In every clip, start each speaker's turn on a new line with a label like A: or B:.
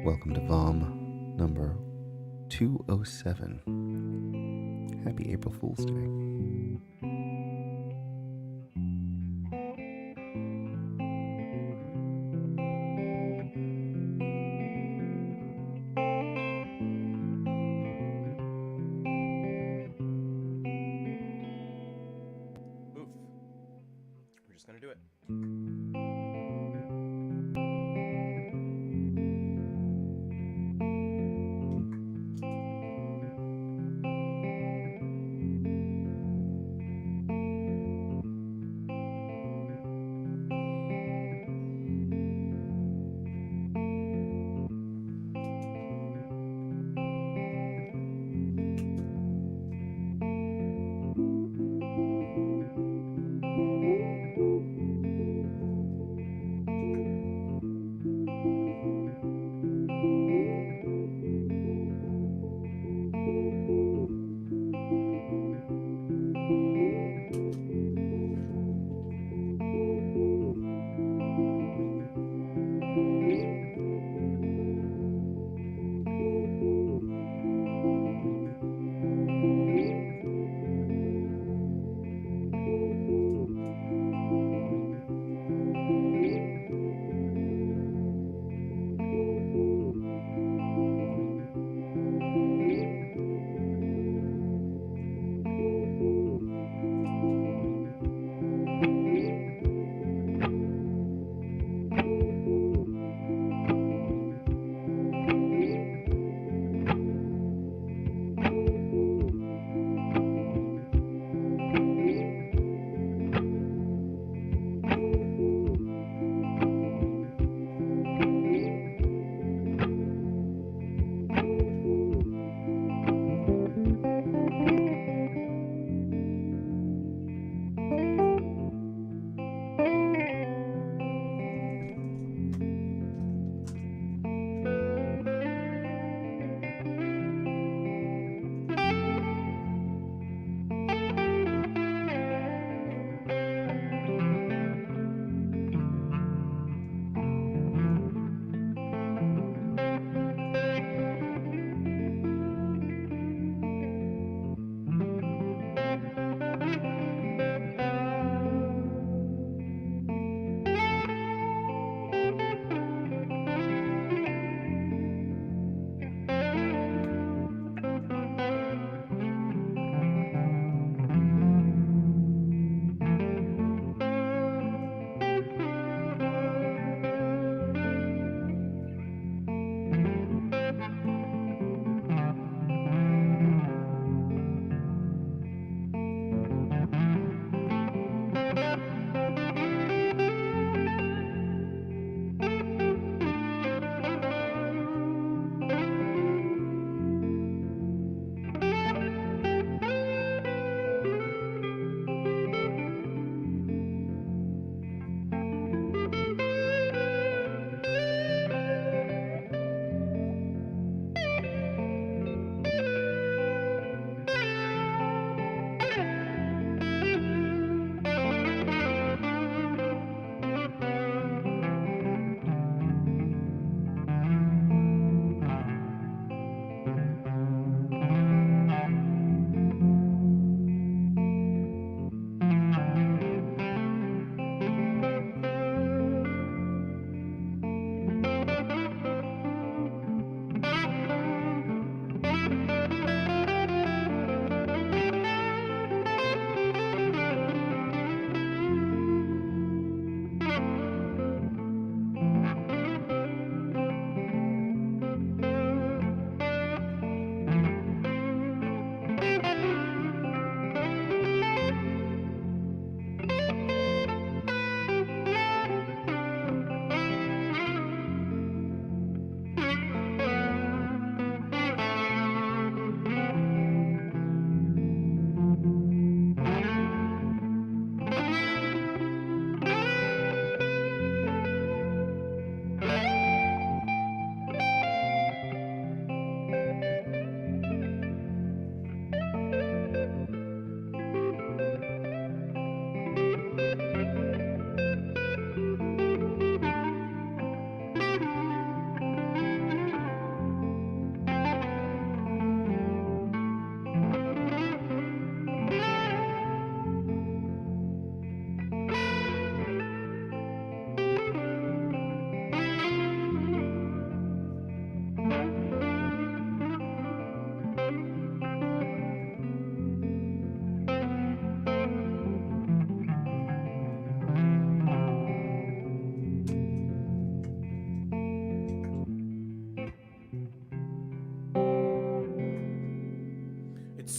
A: Welcome to VOM number 207. Happy April Fool's Day.
B: Oof. We're just gonna do it.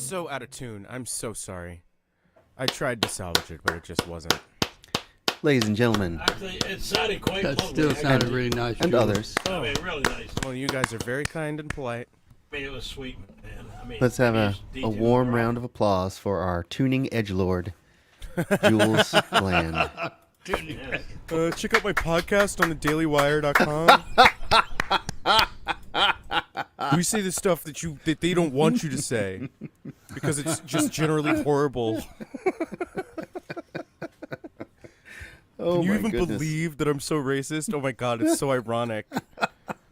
B: so out of tune. I'm so sorry. I tried to salvage it, but it just wasn't.
A: Ladies and gentlemen,
C: Actually, it sounded quite
D: That
C: lovely.
D: still sounded really nice.
A: and
D: Jules.
A: others,
C: I mean, really nice.
B: Well, you guys are very kind and polite.
C: I mean, it was sweet, man. I mean,
A: let's have a
C: details
A: warm
C: were
A: round of applause for our tuning edgelord, Jules Bland.
C: yes.
B: Check out my podcast on thedailywire.com. We say the stuff that they don't want you to say because it's just generally horrible.
A: Oh
B: Can you
A: my
B: even
A: goodness.
B: believe that I'm so racist? Oh my god, it's so ironic.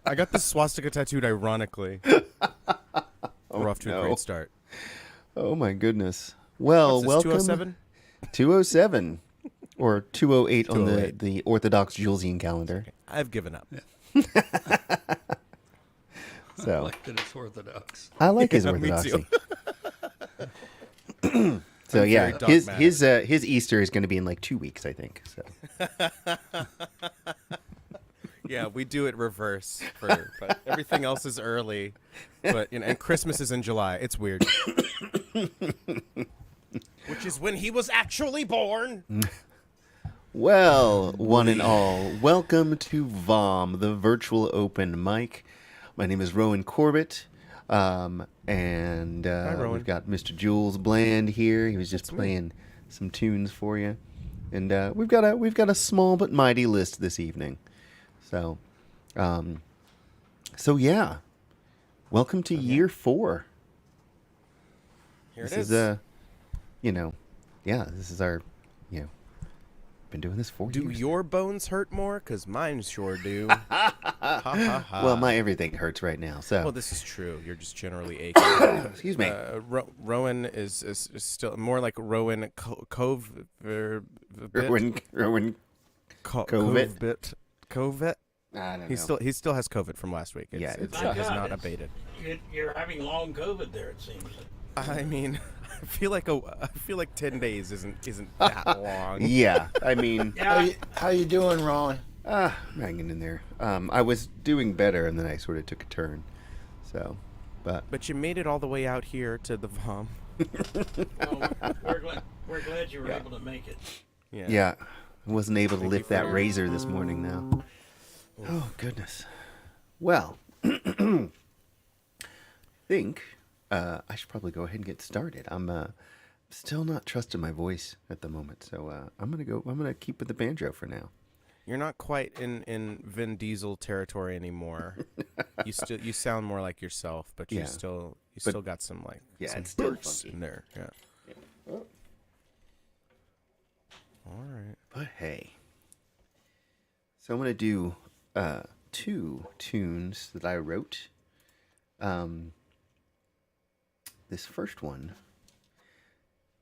B: I got this swastika tattooed ironically. We're off to a
A: no.
B: great start.
A: Oh my goodness. Well,
B: What's this,
A: welcome
B: 207?
A: 207 or 208 on
B: 208.
A: the Orthodox Julesian calendar.
B: I've given up.
A: So
D: Like that it's Orthodox.
A: I like his
B: Yeah, me
A: orthodoxy.
B: too.
A: So
B: I'm
A: yeah,
B: very dogmatic.
A: his Easter is going to be in like 2 weeks, I think. So
B: Yeah, we do it reverse. But everything else is early. But and Christmas is in July. It's weird. Which is when he was actually born.
A: well, one and all, welcome to VOM, the virtual open mic. My name is Rowan Corbett, and
B: Rowan.
A: we've got Mr. Jules Bland here. He was just playing some tunes for you, and we've got a small but mighty list this evening. So, yeah, welcome to year 4.
B: Here
A: This
B: it is.
A: is this is our, been doing this 4
B: Do
A: years.
B: your bones hurt more? Because mine sure do. Ha ha ha.
A: Well, my everything hurts right now. So,
B: Well, this is true. You're just generally aching.
A: excuse me.
B: Rowan is still more like Rowan Cove.
A: Rowan
B: Covet. Covet.
A: I don't know.
B: He still has COVID from last week.
A: Yeah,
B: It
A: it's-
B: has
C: God,
B: not
C: it's-
B: abated.
C: You're having long COVID there, it seems.
B: I mean, I feel like 10 days isn't that long.
A: Yeah, I mean,
C: Yeah,
E: How you doing, Ron?
A: hanging in there. I was doing better, and then I sort of took a turn. So,
B: But you made it all the way out here to the VOM.
C: well, we're glad you were able to make it.
A: yeah, I wasn't able to
B: Thank
A: lift
B: you for
A: that
B: your-
A: razor this morning. Now, oh goodness. Well, I think I should probably go ahead and get started. I'm still not trusting my voice at the moment, so I'm gonna keep with the banjo for now.
B: You're not quite in Vin Diesel territory anymore. You sound more like yourself, but you
A: Yeah.
B: still
A: But-
B: got some
A: Yeah,
B: some
A: it's still
B: bursts
A: funky.
B: in there. Yeah. All right.
A: But hey, so I'm gonna do 2 tunes that I wrote. This first one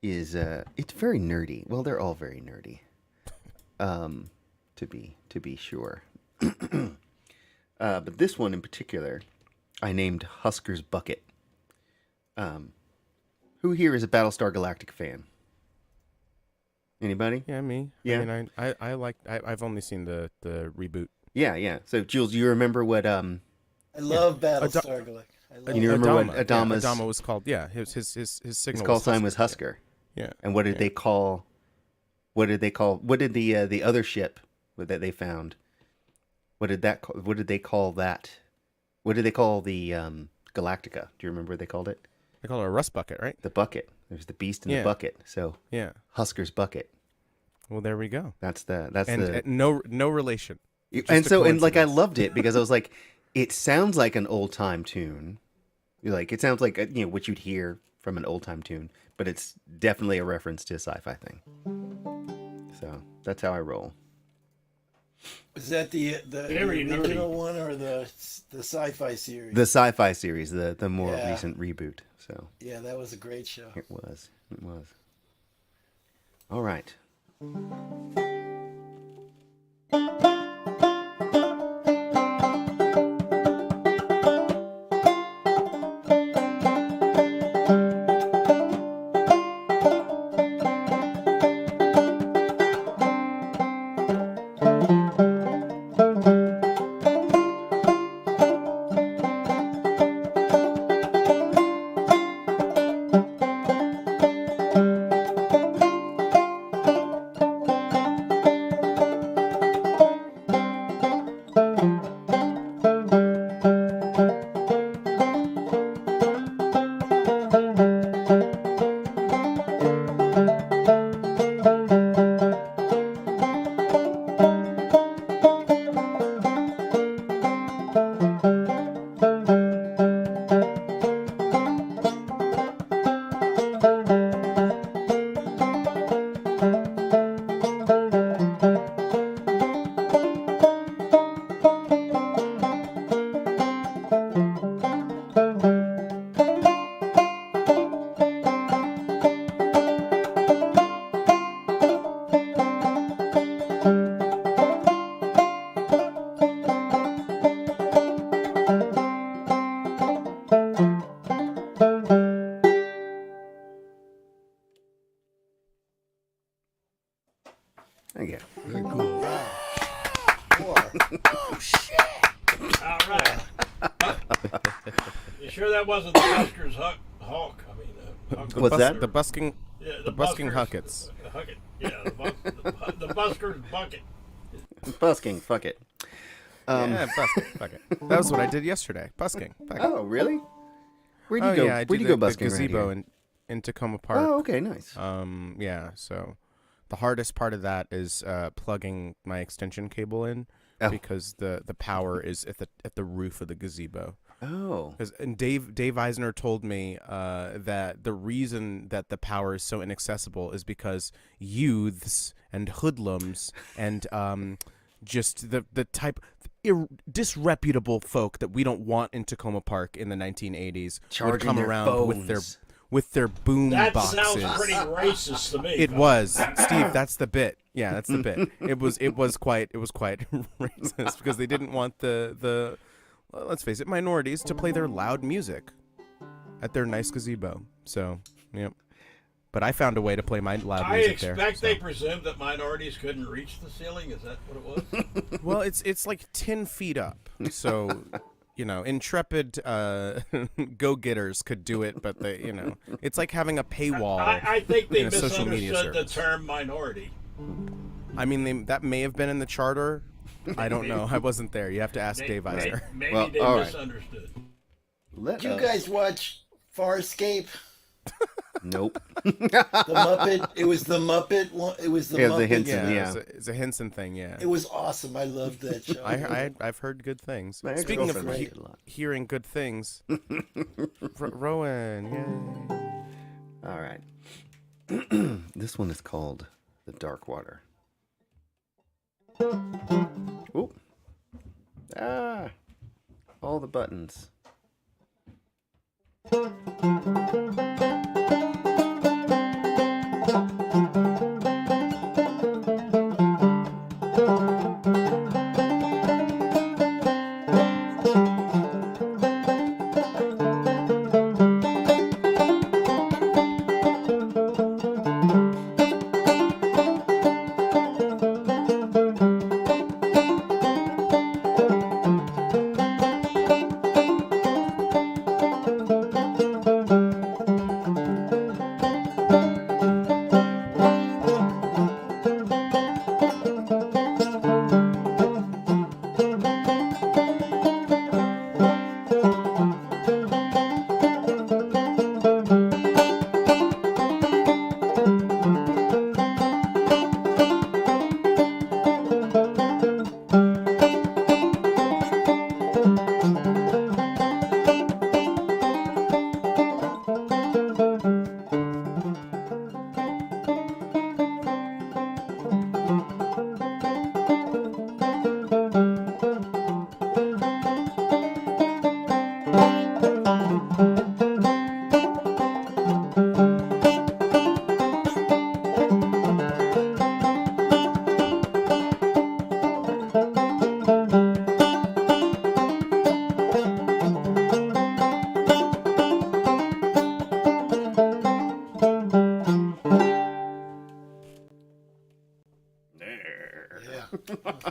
A: is it's very nerdy. Well, they're all very nerdy. To be sure. But this one in particular, I named Husker's Bucket. Who here is a Battlestar Galactica fan? Anybody?
B: Yeah, me.
A: Yeah.
B: I mean, I've only seen the reboot.
A: Yeah. So, Jules, do you remember what
E: I love Battlestar Galactica. I love
A: You remember what
B: Adama.
A: Adama's-
B: Yeah, Adama was called? Yeah, his signal.
A: his call sign was Husker?
B: Yeah.
A: And what did they call? What did the other ship that they found? What did they call that? What did they call the Galactica? Do you remember what they called it?
B: They call it a rust bucket, right?
A: The bucket. There's the beast in the
B: Yeah.
A: bucket. So
B: Yeah.
A: Husker's Bucket.
B: Well, there we go.
A: That's the
B: And no relation. Just
A: and
B: a
A: so and like I
B: coincidence.
A: loved it because I was like, it sounds like an old time tune. Like it sounds like what you'd hear from an old time tune, but it's definitely a reference to a sci-fi thing. So that's how I roll.
E: Is that the
C: Very nerdy.
E: original one or the sci-fi series?
A: The sci-fi series, the more
E: Yeah.
A: recent reboot. So
E: Yeah, that was a great show.
A: it was. All right.
B: Oh shit!
C: All right. You sure that wasn't the Buskers Hawk? I mean,
A: What's that?
B: The busking.
C: Yeah,
B: The busking
C: Buskers-
B: Huckets.
C: Hucket. Yeah, the Buskers bucket.
A: Busking. Fuck it.
B: Yeah, busking. Fuck it. That was what I did yesterday. Busking. Fuck it.
A: Oh, really? Where'd you
B: Oh
A: go?
B: yeah, I
A: Where'd
B: did
A: you
B: the
A: go busking around
B: gazebo
A: here?
B: in Tacoma Park.
A: Oh, okay, nice.
B: Yeah. So the hardest part of that is plugging my extension cable in because the power is at the roof of the gazebo.
A: Oh.
B: And Dave Eisner told me that the reason that the power is so inaccessible is because youths and hoodlums and just the type disreputable folk that we don't want in Tacoma Park in the 1980s would
A: Charging
B: come
A: their
B: around with their boom
C: That
B: boxes.
C: sounds pretty racist to me.
B: It was, Steve. That's the bit. Yeah, that's the bit. It was quite racist because they didn't want the let's face it, minorities to play their loud music at their nice gazebo. So, yep. But I found a way to play my loud
C: I
B: music there.
C: expect they presumed that minorities couldn't reach the ceiling. Is that what it was?
B: Well, it's like 10 feet up. So, intrepid go-getters could do it, but it's like having a paywall.
C: I think they
B: in a social media
C: misunderstood the
B: service.
C: term minority.
B: I mean, that may have been in the charter. I don't know. I wasn't there. You have to ask Dave Eisner.
C: Maybe
A: Well,
C: they
A: all right.
C: misunderstood.
A: Let
E: Did you
A: us-
E: guys watch Farscape?
A: Nope.
E: The Muppet. It was the Muppet one. It was the
A: Yeah,
E: Muppet.
A: the Henson,
B: Yeah,
A: yeah.
B: It's a Henson thing. Yeah,
E: It was awesome. I loved that show.
B: I've heard good things.
A: My
B: Speaking of
A: ex-girlfriend liked it a lot.
B: hearing good things, Rowan, yay.
A: All right. This one is called The Dark Water. Ooh. Ah. All the buttons.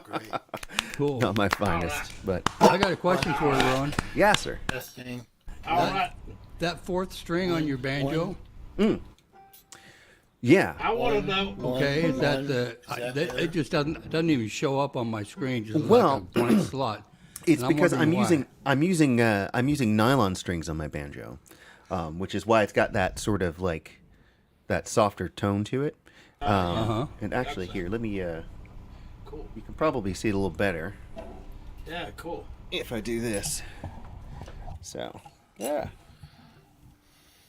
E: Great.
D: Cool.
A: Not my finest, but
D: I got a question for you, Ron.
A: yeah, sir.
E: Testing.
C: All right.
D: That fourth string on your banjo,
A: Yeah.
C: I want to know.
D: okay, is that
E: One.
D: the?
E: Is that better?
D: It just doesn't even show up on my screen. Just
A: Well,
D: like a blank slot.
A: It's
D: And I'm
A: because I'm
D: wondering why.
A: using nylon strings on my banjo, which is why it's got that sort of like that softer tone to it. And actually, here, let me.
C: Cool.
A: You can probably see it a little better
C: Yeah, cool.
A: if I do this. So, yeah.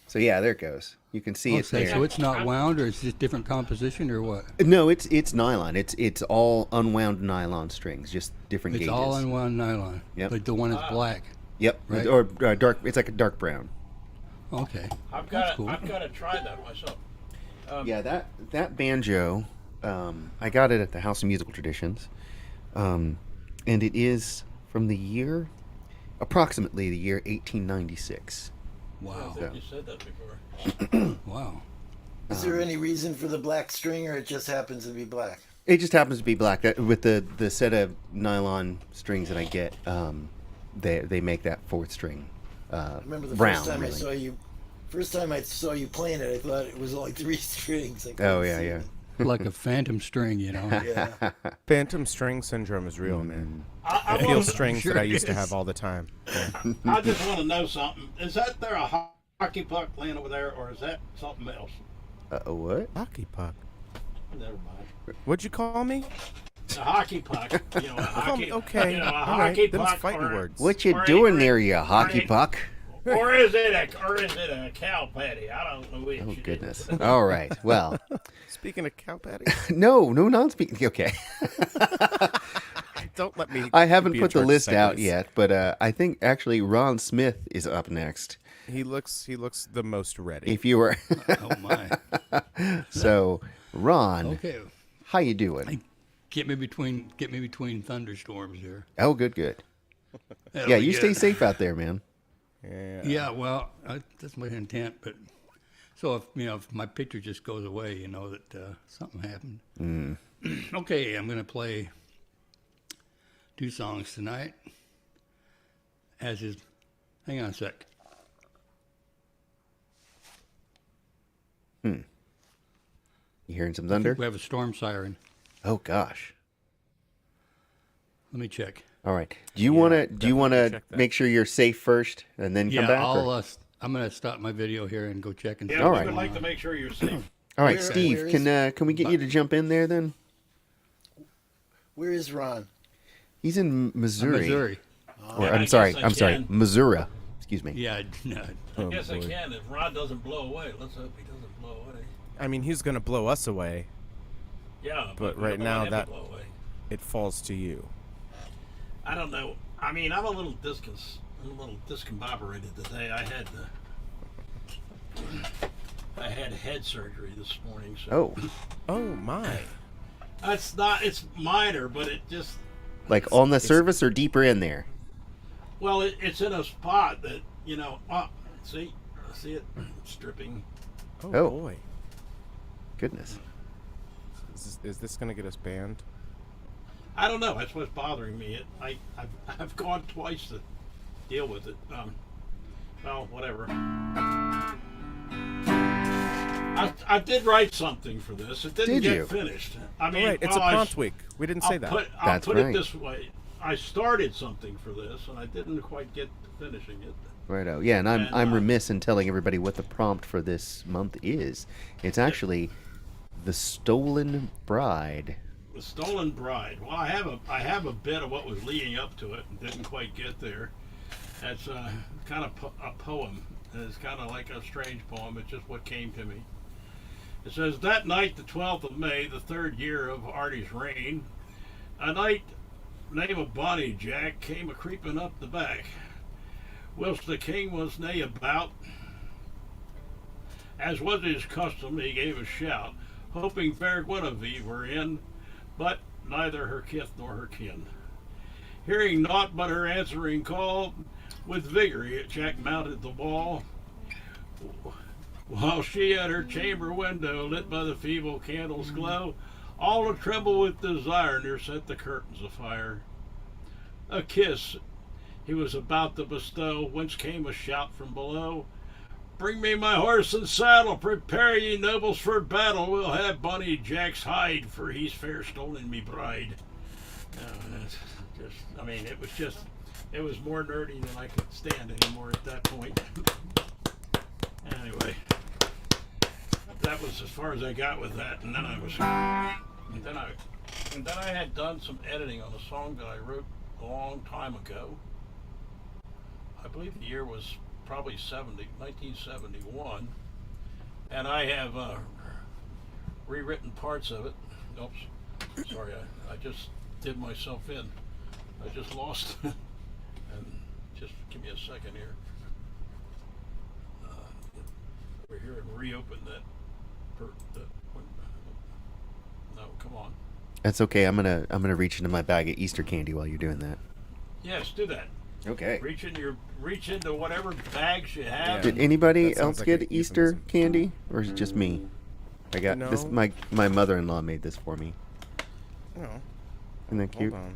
A: So yeah, there it goes. You can see it
D: Okay,
A: there.
D: so it's not wound, or it's just different composition, or what?
A: No, it's nylon. It's all unwound nylon strings, just different
D: It's
A: gauges.
D: all unwound nylon.
A: Yep.
D: But the one is black.
A: Yep.
D: Right.
A: Or dark. It's like a dark brown.
D: Okay.
C: I've
D: That's
C: got
D: cool.
C: to try that myself.
A: Yeah, that banjo, I got it at the House of Musical Traditions, and it is from the year, approximately the year 1896.
C: I
D: Wow.
C: think you said that before.
D: Wow.
E: Is there any reason for the black string, or it just happens to be black?
A: It just happens to be black. That with the set of nylon strings that I get, they make that fourth string
E: I remember the
A: brown.
E: first time
A: really.
E: I saw you. First time I saw you playing it, I thought it was only 3 strings. I couldn't
A: Oh yeah,
E: see
A: yeah.
E: it.
D: Like a phantom string, you know.
E: Yeah.
B: Phantom string syndrome is real, man.
C: I
B: I feel
C: wanna-
B: strings
D: Sure
B: that I
D: it
B: used to
D: is.
B: have all the time. Yeah.
C: I just want to know something. Is that there a hockey puck laying over there, or is that something else?
A: What?
B: Hockey puck.
C: Never mind.
B: What'd you call me?
C: A hockey puck. You know, a hockey.
B: Okay.
C: You know, a
B: All right.
C: hockey
B: Them's
C: puck.
B: fighting
C: or,
B: words.
A: What you
C: Or
A: doing
C: a-
A: there, you hockey
C: or a-
A: puck?
C: Or is it a cow patty? I don't know which.
A: Oh
C: it is.
A: goodness. All right. Well,
B: Speaking of cow patty,
A: no, not speaking. Okay.
B: don't let me.
A: I haven't
B: be in
A: put the
B: charge of
A: list out
B: segues.
A: yet, but I think actually Ron Smith is up next.
B: He looks the most ready.
A: If you were,
D: Oh my.
A: so Ron,
D: Okay.
A: how you doing?
D: Get me between thunderstorms here.
A: Oh, good.
D: That'll
A: Yeah,
D: be
A: you stay
D: good.
A: safe out there, man.
B: yeah.
D: Yeah, well, that's my intent. But so if my picture just goes away, you know that something happened. Okay, I'm gonna play 2 songs tonight. As is, hang on a sec.
A: You hearing some
D: I
A: thunder?
D: think we have a storm siren.
A: Oh gosh.
D: Let me check.
A: All right. Do you want to
B: definitely check that.
A: make sure you're safe first and then come
D: Yeah,
A: back? or-
D: I'm gonna stop my video here and go check and see.
C: Yeah,
A: All
C: we
A: right.
C: would like to make sure you're safe.
A: All right,
E: Where-
A: Steve,
E: where
A: can we get you to jump in there then?
E: Where is Ron?
A: He's in Missouri.
D: Missouri.
A: Or,
C: I
A: I'm
C: guess
A: sorry.
C: I
A: I'm sorry.
C: can.
A: Missouri. Excuse me.
D: Yeah, no,
B: Oh,
C: Yes, I
B: boy.
C: can. If Rod doesn't blow away, let's hope he doesn't blow away.
B: I mean, he's gonna blow us away.
C: Yeah,
B: But
C: we
B: right
C: don't
B: now
C: want him to
B: that-
C: blow away.
B: It falls to you.
C: I don't know. I mean, I'm a little discombobulated today. I had head surgery this morning, so
A: Oh,
B: Oh my!
C: it's minor, but it just
A: like on the surface or deeper in there?
C: it's in a spot that see it stripping.
A: Oh.
B: Boy,
A: Goodness.
B: is this gonna get us banned?
C: I don't know. That's what's bothering me. I've gone twice to deal with it. Well, whatever. I did write something for this. It didn't
A: Did
C: get
A: you?
C: finished. I mean,
B: Right, it's a
C: well,
B: prompt week. We didn't say that.
C: I'll
A: That's
C: put
A: right.
C: it this way. I started something for this, and I didn't quite get to finishing it.
A: Righto. Yeah, and
C: And,
A: I'm remiss in telling everybody what the prompt for this month is. It's actually The Stolen Bride.
C: The Stolen Bride. Well, I have a bit of what was leading up to it and didn't quite get there. It's kind of a poem. It's kind of like a strange poem. It's just what came to me. It says, that night, the 12th of May, the 3rd year of Artie's reign, a knight named of Bonnie Jack came a creeping up the back, whilst the king was nae about. As was his custom, he gave a shout, hoping fair Guinevere were in, but neither her kith nor her kin. Hearing naught but her answering call, with vigor Jack mounted the wall, while she at her chamber window, lit by the feeble candle's glow, all a tremble with desire, near set the curtains afire. A kiss he was about to bestow, whence came a shout from below, bring me my horse and saddle, prepare ye nobles for battle, we'll have Bonnie Jack's hide, for he's fair stolen me bride. That's just, I mean, it was more nerdy than I could stand anymore at that point. Anyway, that was as far as I got with that, and then I had done some editing on a song that I wrote a long time ago. I believe the year was probably 1971, and I have rewritten parts of it. Oops, sorry, I just did myself in. I just lost, and just give me a second here. Over here and reopen that. No, come on.
A: That's okay. I'm gonna reach into my bag of Easter candy while you're doing that.
C: Yes, do that.
A: Okay.
C: Reach into whatever bags you have.
B: Yeah.
A: Did anybody
B: That sounds
A: else
B: like
A: get
B: a
A: Easter
B: euphemism.
A: candy, or is it just me? I got this.
B: No.
A: My mother-in-law made this for me.
B: Oh,
A: Isn't that cute?
B: hold on.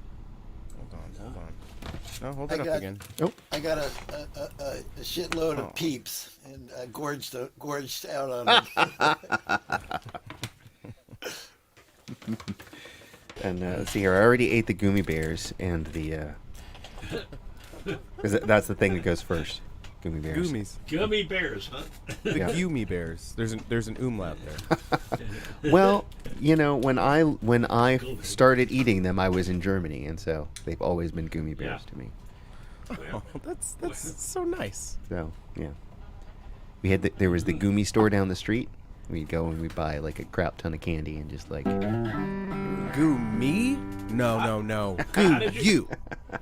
B: No, hold it
E: I
B: up
E: got-
B: again.
A: Oh,
E: I got a shitload
B: Oh.
E: of peeps and gorged out on it.
A: and let's see here. I already ate the gummy bears and the. That's the thing that goes first. Gummy bears.
B: Goomies.
C: Gummy bears, huh?
B: The
A: Yeah.
B: Gummy bears. There's an umlaut there.
A: Well, when I started eating them, I was in Germany, and so they've always been gummy bears
C: Yeah.
A: to me.
B: Oh, that's so nice.
A: So yeah, there was the gummy store down the street. We'd go and we'd buy like a crap ton of candy and just like.
B: Goo me? No.
C: How
B: Goo
C: did you-
B: you.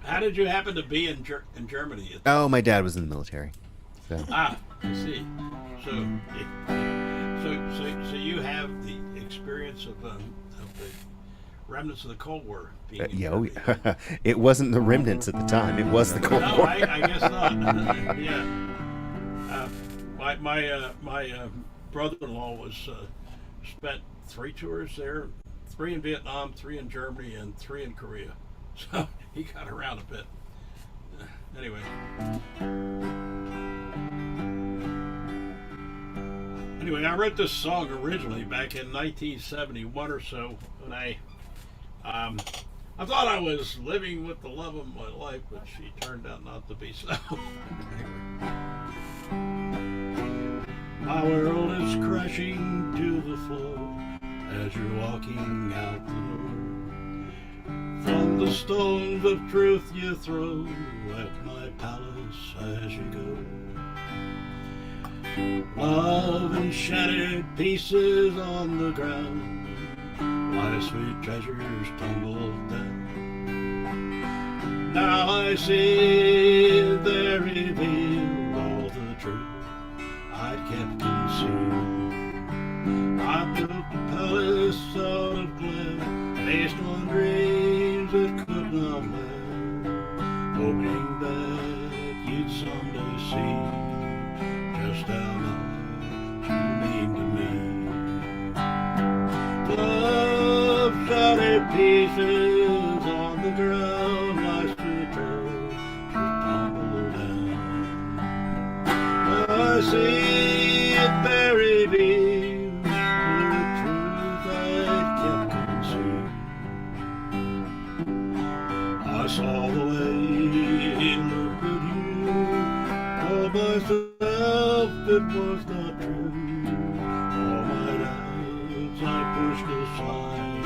C: How did you happen to be in Germany?
A: Oh, my dad was in the military. So
C: I see. So you have the experience of the remnants of the Cold War. Being in Germany.
A: It wasn't the remnants at the time. It was the Cold
C: No,
A: War.
C: I guess not. Yeah. My brother-in-law was spent 3 tours there, 3 in Vietnam, 3 in Germany, and 3 in Korea. So he got around a bit. Anyway. Anyway, I wrote this song originally back in 1971 or so when I thought I was living with the love of my life, but she turned out not to be so. My world is crashing to the floor as you're walking out the door. From the stones of truth you throw at my palace as you go. Love and shattered pieces on the ground, my sweet treasures tumbled down. Now I see they're revealed, all the truth I kept concealed. I built a palace out of glass, based on dreams that could not last, hoping that you'd someday see just how much you mean to me. Love shattered pieces on the ground, my sweet treasures tumbled down. I see it buried in the truth I kept concealed. I saw the way he looked at you, told myself it was not true. All my doubts I pushed aside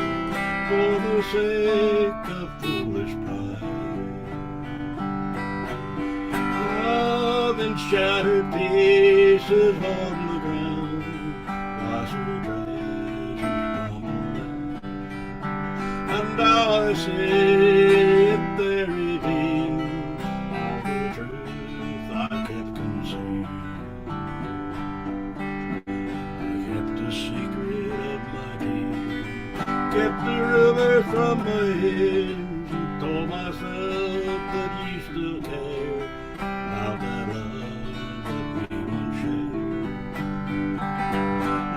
C: for the sake of foolish pride. Love and shattered pieces on the ground, my sweet treasures tumbled down. And now I see it there revealed, all the truth I kept concealed. I kept the secret of my deed, kept the rumor from my ears, and told myself that you still care about that love that we once shared.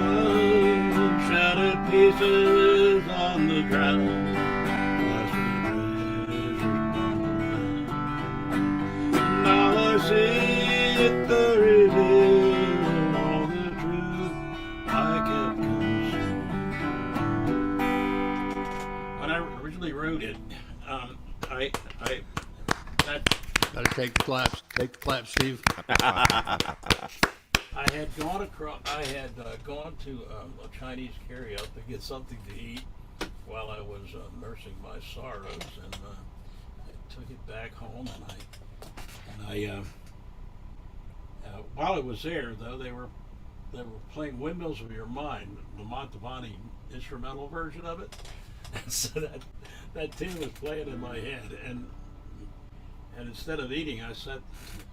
C: Love and shattered pieces on the ground, my sweet treasures tumbled down. Now I see it there revealed, all the truth I kept concealed. When I originally wrote it, that
D: Got to take the claps. Take the claps, Steve.
C: I had gone to a Chinese carryout to get something to eat while I was nursing my sorrows, and I took it back home, and I while I was there, though, they were playing "Windmills of Your Mind," the Mantovani instrumental version of it, and so that tune was playing in my head, and instead of eating, I sat.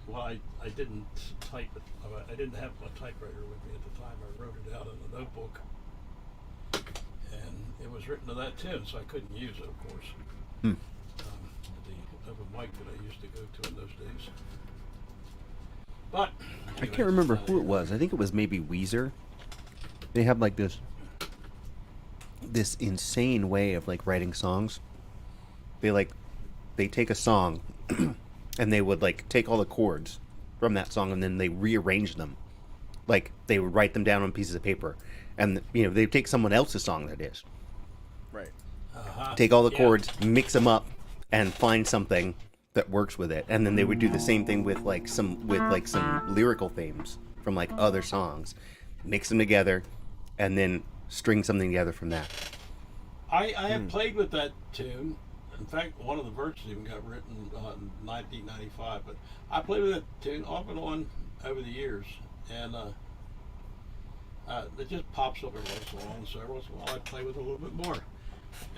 C: Well, I didn't type it. I didn't have my typewriter with me at the time. I wrote it out in a notebook, and it was written to that tune, so I couldn't use it, of course. The open mic that I used to go to in those days. But
A: I can't remember who it was. I think it was maybe Weezer. They have like this this insane way of like writing songs. They take a song and they would like take all the chords from that song and then they rearrange them. Like they would write them down on pieces of paper, and they take someone else's song that is.
B: Right.
A: Take all the chords, mix them up, and find something that works with it. And then they would do the same thing with some lyrical themes from like other songs, mix them together, and then string something together from that.
C: I have played with that tune. In fact, one of the verses even got written in 1995. But I played with that tune off and on over the years, and it just pops up every once in a while. And so every once in a while, I play with it a little bit more,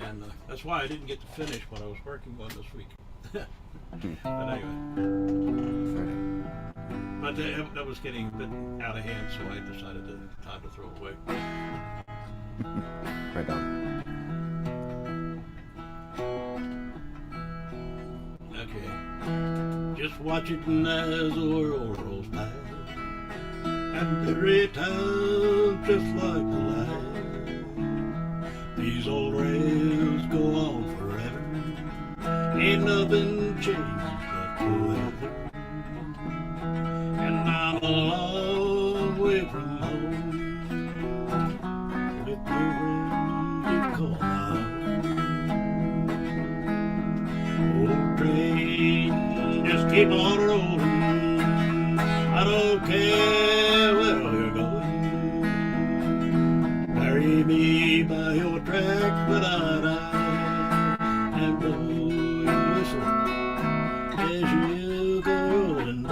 C: and that's why I didn't get to finish what I was working on this week. But anyway, but that was getting a bit out of hand, so I decided time to throw it away.
A: Right on.
C: Okay. Just watch it as the world rolls by, and every time just like the light. These old rails go on forever, ain't nothing changed but the weather. And I'm a long way from home, with the wind to call my own. Old train, just keep on rolling, I don't care where you're going. Bury me by your track when I die, and blow your whistle as you go rolling by.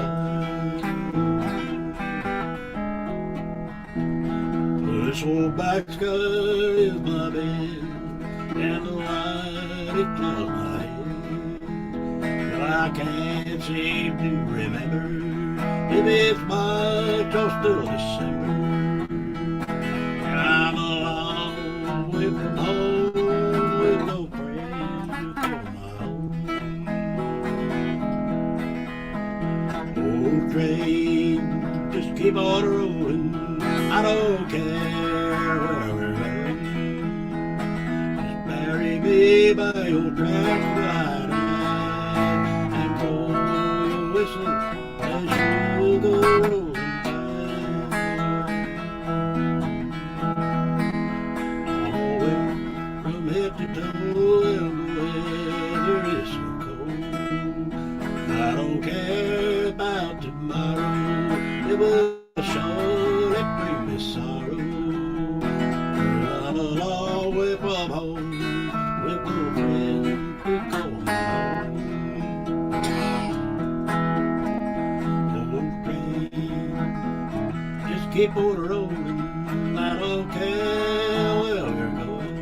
C: This old black sky is my bed, and the light it clouds my head. But I can't seem to remember if it's March or still December. And I'm a long way from home, with no friends to call my own. Old train, just keep on rolling, I don't care where we're going. Just bury me by your track right eye, and blow your whistle as you go rolling by. All the way from head to toe, and the weather is so cold. I don't care about tomorrow, it will surely bring me sorrow. Run a long way from home, with no friends to call my own. Old train, just keep on rolling, I don't care where you're going.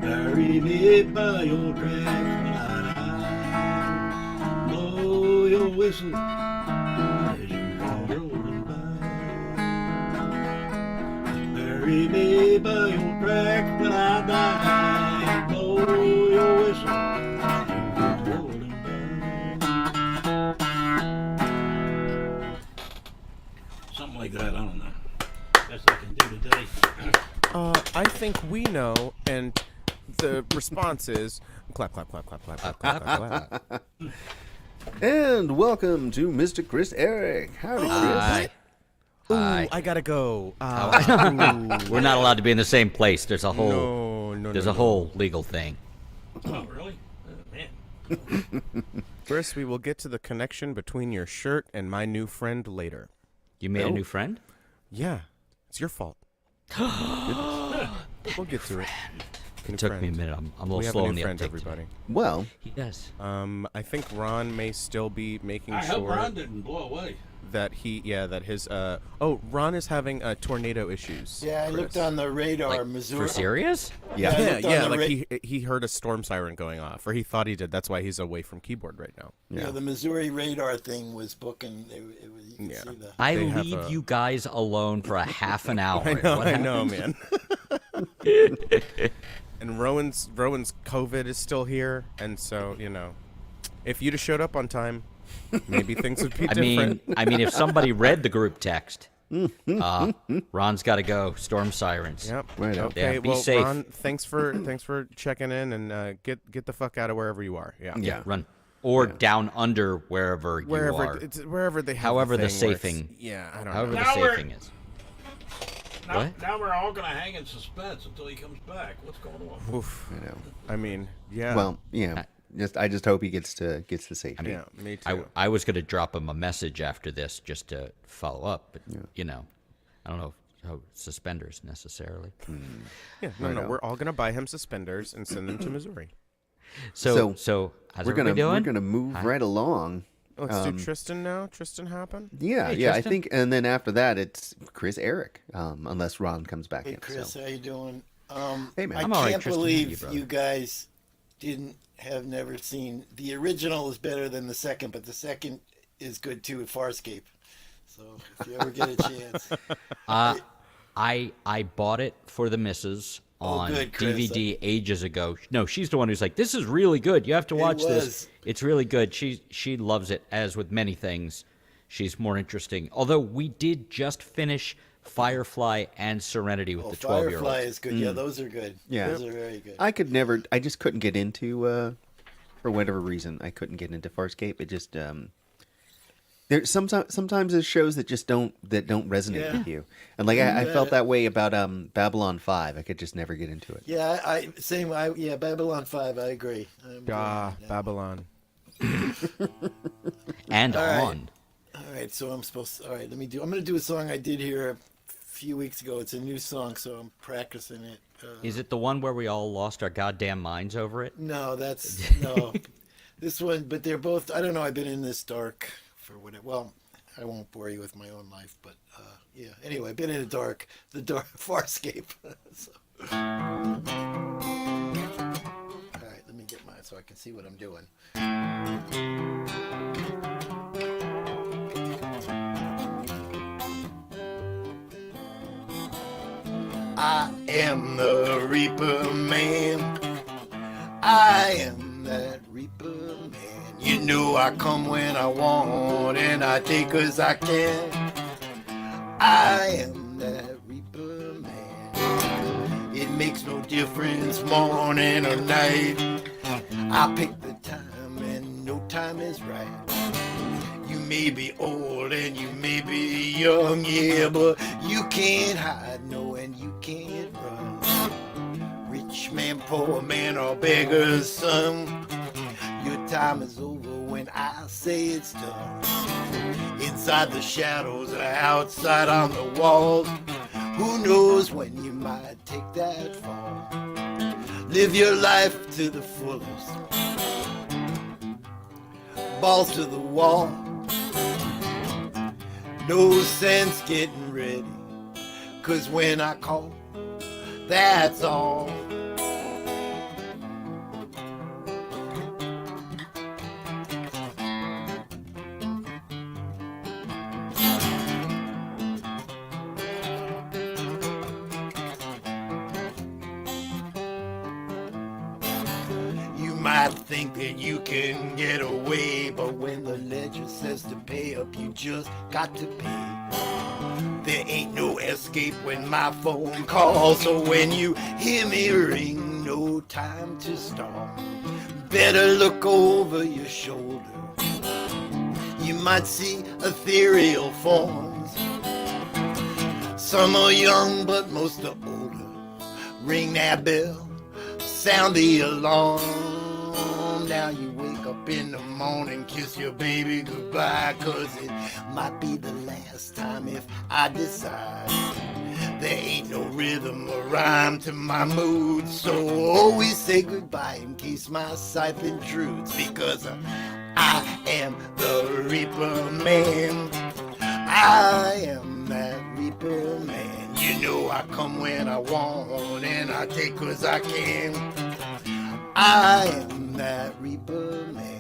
C: Bury me by your tracks when I die, blow your whistle as you go rolling by. Bury me by your tracks when I die, blow your whistle as you go rolling by. Something like that, I don't know. Best I can do today.
B: I think we know, and the response is clap, clap, clap, clap, clap, clap, clap, clap, clap.
A: And welcome to Mr. Chris Eric. Howdy, Chris.
F: Hi.
B: Ooh,
F: Hi.
B: I gotta go.
F: We're not allowed to be in the same place. There's a whole
B: No,
F: whole legal thing.
C: Oh, really? Oh, man.
B: Chris, we will get to the connection between your shirt and my new friend later.
F: You made a new friend?
B: Yeah, it's your fault. We'll get to it.
F: It took me a minute. I'm a little
B: We have
F: slow
B: a
F: on
B: new
F: the
B: friend,
F: uptake.
B: everybody.
A: Well,
F: He does.
B: I think Ron may still be making
C: I hope
B: sure
C: Ron didn't blow away.
B: that his Ron is having tornado issues.
E: Yeah, I
B: Chris.
E: looked on the radar,
F: Like,
E: Missouri.
F: for serious?
A: yeah.
E: I
B: Yeah,
E: looked on
B: yeah,
E: the
B: like he heard a storm siren going off, or he thought he did. That's why he's away from keyboard right now.
E: Yeah, the Missouri radar thing was booking. It was, you can
B: Yeah.
E: see the.
F: I
B: They have
F: leave
B: a-
F: you guys alone for a half an hour.
B: I know,
F: What
B: I
F: happened?
B: know, man. And Rowan's COVID is still here, and so if you'd have showed up on time, maybe things would be different.
F: I mean, if somebody read the group text, Ron's got to go. Storm sirens.
B: Yep.
A: Right on.
B: Okay.
F: Yeah, be
B: well,
F: safe.
B: Ron, thanks for checking in and get the fuck out of wherever you are. Yeah.
A: Yeah.
F: Run. Or down under wherever you are.
B: Wherever they have.
F: However the
B: thing where it's-
F: safing.
B: Yeah. I don't
F: However
B: know.
F: the
C: Now we're-
F: safing is.
C: Now,
F: What?
C: now we're all gonna hang in suspense until he comes back. What's going on?
B: Oof.
A: I know.
B: I mean, yeah.
A: Well, yeah. I just hope he gets to safety.
B: yeah. Me too.
F: I was going to drop him a message after this just to follow up, but you know, I don't know how suspenders necessarily.
B: yeah. No. We're all gonna buy him suspenders and send them to Missouri.
F: So how's
A: we're
F: everybody doing?
A: we're gonna move right along.
B: Let's do Tristan now. Tristan happen.
A: Yeah,
F: Hey,
A: yeah. I
F: Tristan.
A: think, and then after that, it's Chris Eric, unless Ron comes back
E: Hey
A: in.
E: Chris,
A: So.
E: how you doing?
A: Hey, man.
E: I
F: I'm all right,
E: can't
F: Tristan.
E: believe
F: Hey, brother.
E: you guys never seen the original is better than the second, but the second is good too. Farscape. So if you ever get a chance,
F: I bought it for the missus on
E: good, Chris.
F: DVD ages ago. No, she's the one who's like, "This is really good. You have to watch this.
E: was.
F: It's really good." She loves it. As with many things, she's more interesting. Although we did just finish Firefly and Serenity with the 12-year-old.
E: Firefly is good. Yeah, those are good.
A: Yeah.
E: Those are very good.
A: I just couldn't get into, for whatever reason, I couldn't get into Farscape. It just, there's sometimes there's shows that just don't resonate with you. And like, I felt that way about, Babylon 5. I could just never get into it.
E: Yeah, yeah, Babylon 5, I agree.
B: Babylon.
F: And
E: All right.
F: on.
E: All right, so I'm going to do a song I did here a few weeks ago. It's a new song, so I'm practicing it.
F: Is it the one where we all lost our goddamn minds over it?
E: No, no. This one, but they're both, I don't know, I've been in this dark for whatever. Well, I won't bore you with my own life, but yeah. Anyway, I've been in the dark Farscape. So. All right, let me get mine so I can see what I'm doing. I am the Reaper Man. I am that Reaper Man. You know I come when I want and I take as I can. I am that Reaper Man. It makes no difference morning or night. I pick the time and no time is right. You may be old and you may be young, yeah, but you can't hide, no, and you can't run. Rich man, poor man, or beggar's son, your time is over when I say it's done. Inside the shadows or outside on the walls, who knows when you might take that fall. Live your life to the fullest, balls to the wall. No sense getting ready, 'cause when I call, that's all. You might think that you can get away, but when the ledger says to pay up, you just got to pay. There ain't no escape when my phone calls, so when you hear me ring, no time to stall. Better look over your shoulder. You might see ethereal forms. Some are young, but most are older. Ring that bell, sound the alarm. Now you wake up in the morning, kiss your baby goodbye, 'cause it might be the last time if I decide. There ain't no rhythm or rhyme to my mood, so always say goodbye in case my scythe intrudes, because I am the Reaper Man. I am that Reaper Man. You know I come when I want and I take 'cause I can. I am that Reaper Man.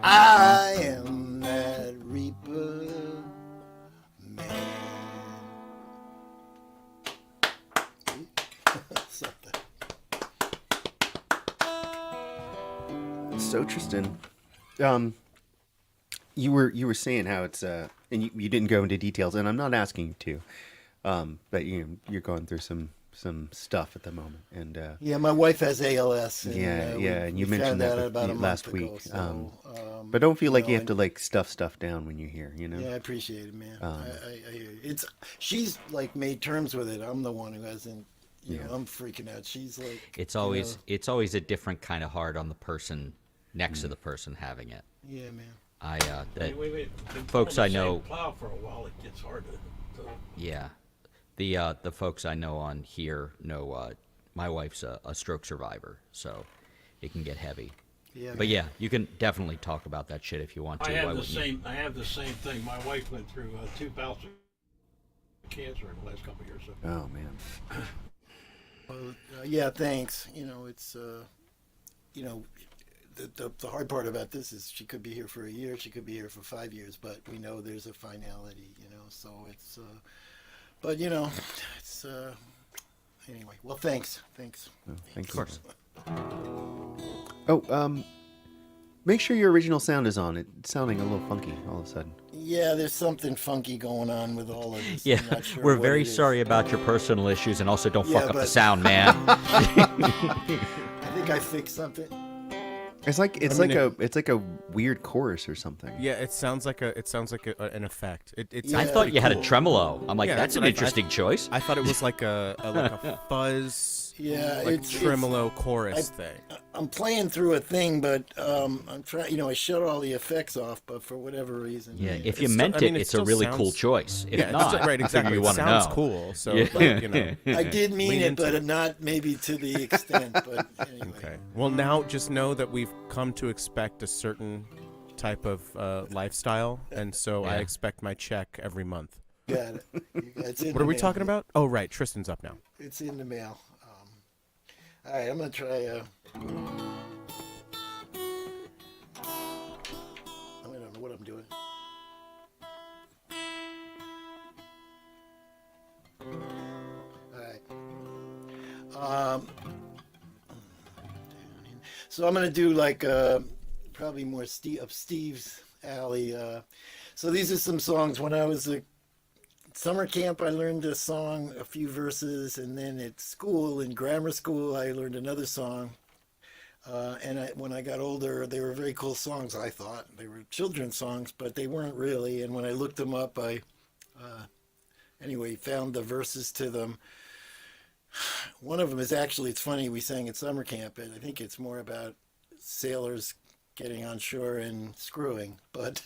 E: I am that Reaper Man. Something.
A: So Tristan, you were saying how it's and you didn't go into details, and I'm not asking you to, but you're going through some stuff at the moment, and
E: Yeah, my wife has ALS. And,
A: and you
E: we
A: mentioned
E: found
A: that
E: about a
A: last
E: month ago,
A: week.
E: so,
A: but don't feel like you have
E: and-
A: to like stuff down when you're here. You know.
E: Yeah, I appreciate it, man. It's she's like made terms with it. I'm the one who hasn't. You know, I'm freaking out. She's like.
F: It's always a different kind of hard on the person next to the person having it.
E: Yeah, man.
C: Wait. Been
F: Folks
C: pulling
F: I
C: the same
F: know-
C: plow for a while. It gets hard to
F: Yeah, the folks I know on here know my wife's a stroke survivor, so it can get heavy.
E: Yeah,
F: But
E: man.
F: yeah, you can definitely talk about that shit if you want to.
C: I
F: Why
C: have the
F: wouldn't you?
C: same. I have the same thing. My wife went through 2 bouts of cancer in the last couple of years. So.
A: Oh man.
E: Well, yeah, thanks. You know, it's you know, the hard part about this is she could be here for a year, she could be here for 5 years, but we know there's a finality. You know, so it's. But you know, it's. Anyway, well, thanks.
A: Oh, thank
F: Of course.
A: Oh, make sure your original sound is on. It's sounding a little funky all of a sudden.
E: Yeah, there's something funky going on with all of this.
F: Yeah,
E: I'm not sure
F: we're
E: what
F: very
E: it is.
F: sorry about your personal issues, and also don't
E: Yeah,
F: fuck up the
E: but-
F: sound, man.
E: I think I fixed something.
A: It's like
B: I mean,
A: it's like a weird chorus or something.
B: Yeah, it sounds like an effect. It's
E: Yeah.
F: I thought you had a tremolo. I'm like,
B: Yeah,
F: that's
B: that's
F: an
B: what I-
F: interesting choice.
B: I thought it was like a fuzz,
E: Yeah,
B: like
E: it's
B: tremolo chorus thing.
E: I'm playing through a thing, but I'm trying. You know, I shut all the effects off, but for whatever reason.
F: Yeah, if
B: It's
F: you
B: still-
F: meant
B: I mean,
F: it,
B: it
F: it's a
B: still
F: really
B: sounds-
F: cool choice. If
B: Yeah, it's
F: not,
B: just- right, exactly.
F: you
B: It
F: want to
B: sounds
F: know.
B: cool, so
F: Yeah.
B: like, you know.
E: I did mean
B: Lean
E: it,
B: into
E: but
B: it.
E: not maybe to the extent. But anyway.
B: Okay. Well, now just know that we've come to expect a certain type of lifestyle, and so I
F: Yeah.
B: expect my check every month.
E: Got it. It's in
B: What
E: the
B: are we
E: mail.
B: talking about? Oh, right. Tristan's up now.
E: It's in the mail. All right, I'm gonna try. I don't know what I'm doing. All right. So I'm gonna do like probably more up Steve's alley. So these are some songs. When I was at summer camp, I learned a song, a few verses, and then at school, in grammar school, I learned another song. When I got older, they were very cool songs, I thought. They were children's songs, but they weren't really. And when I looked them up, I found the verses to them. One of them is actually, it's funny, we sang at summer camp, and I think it's more about sailors getting on shore and screwing. But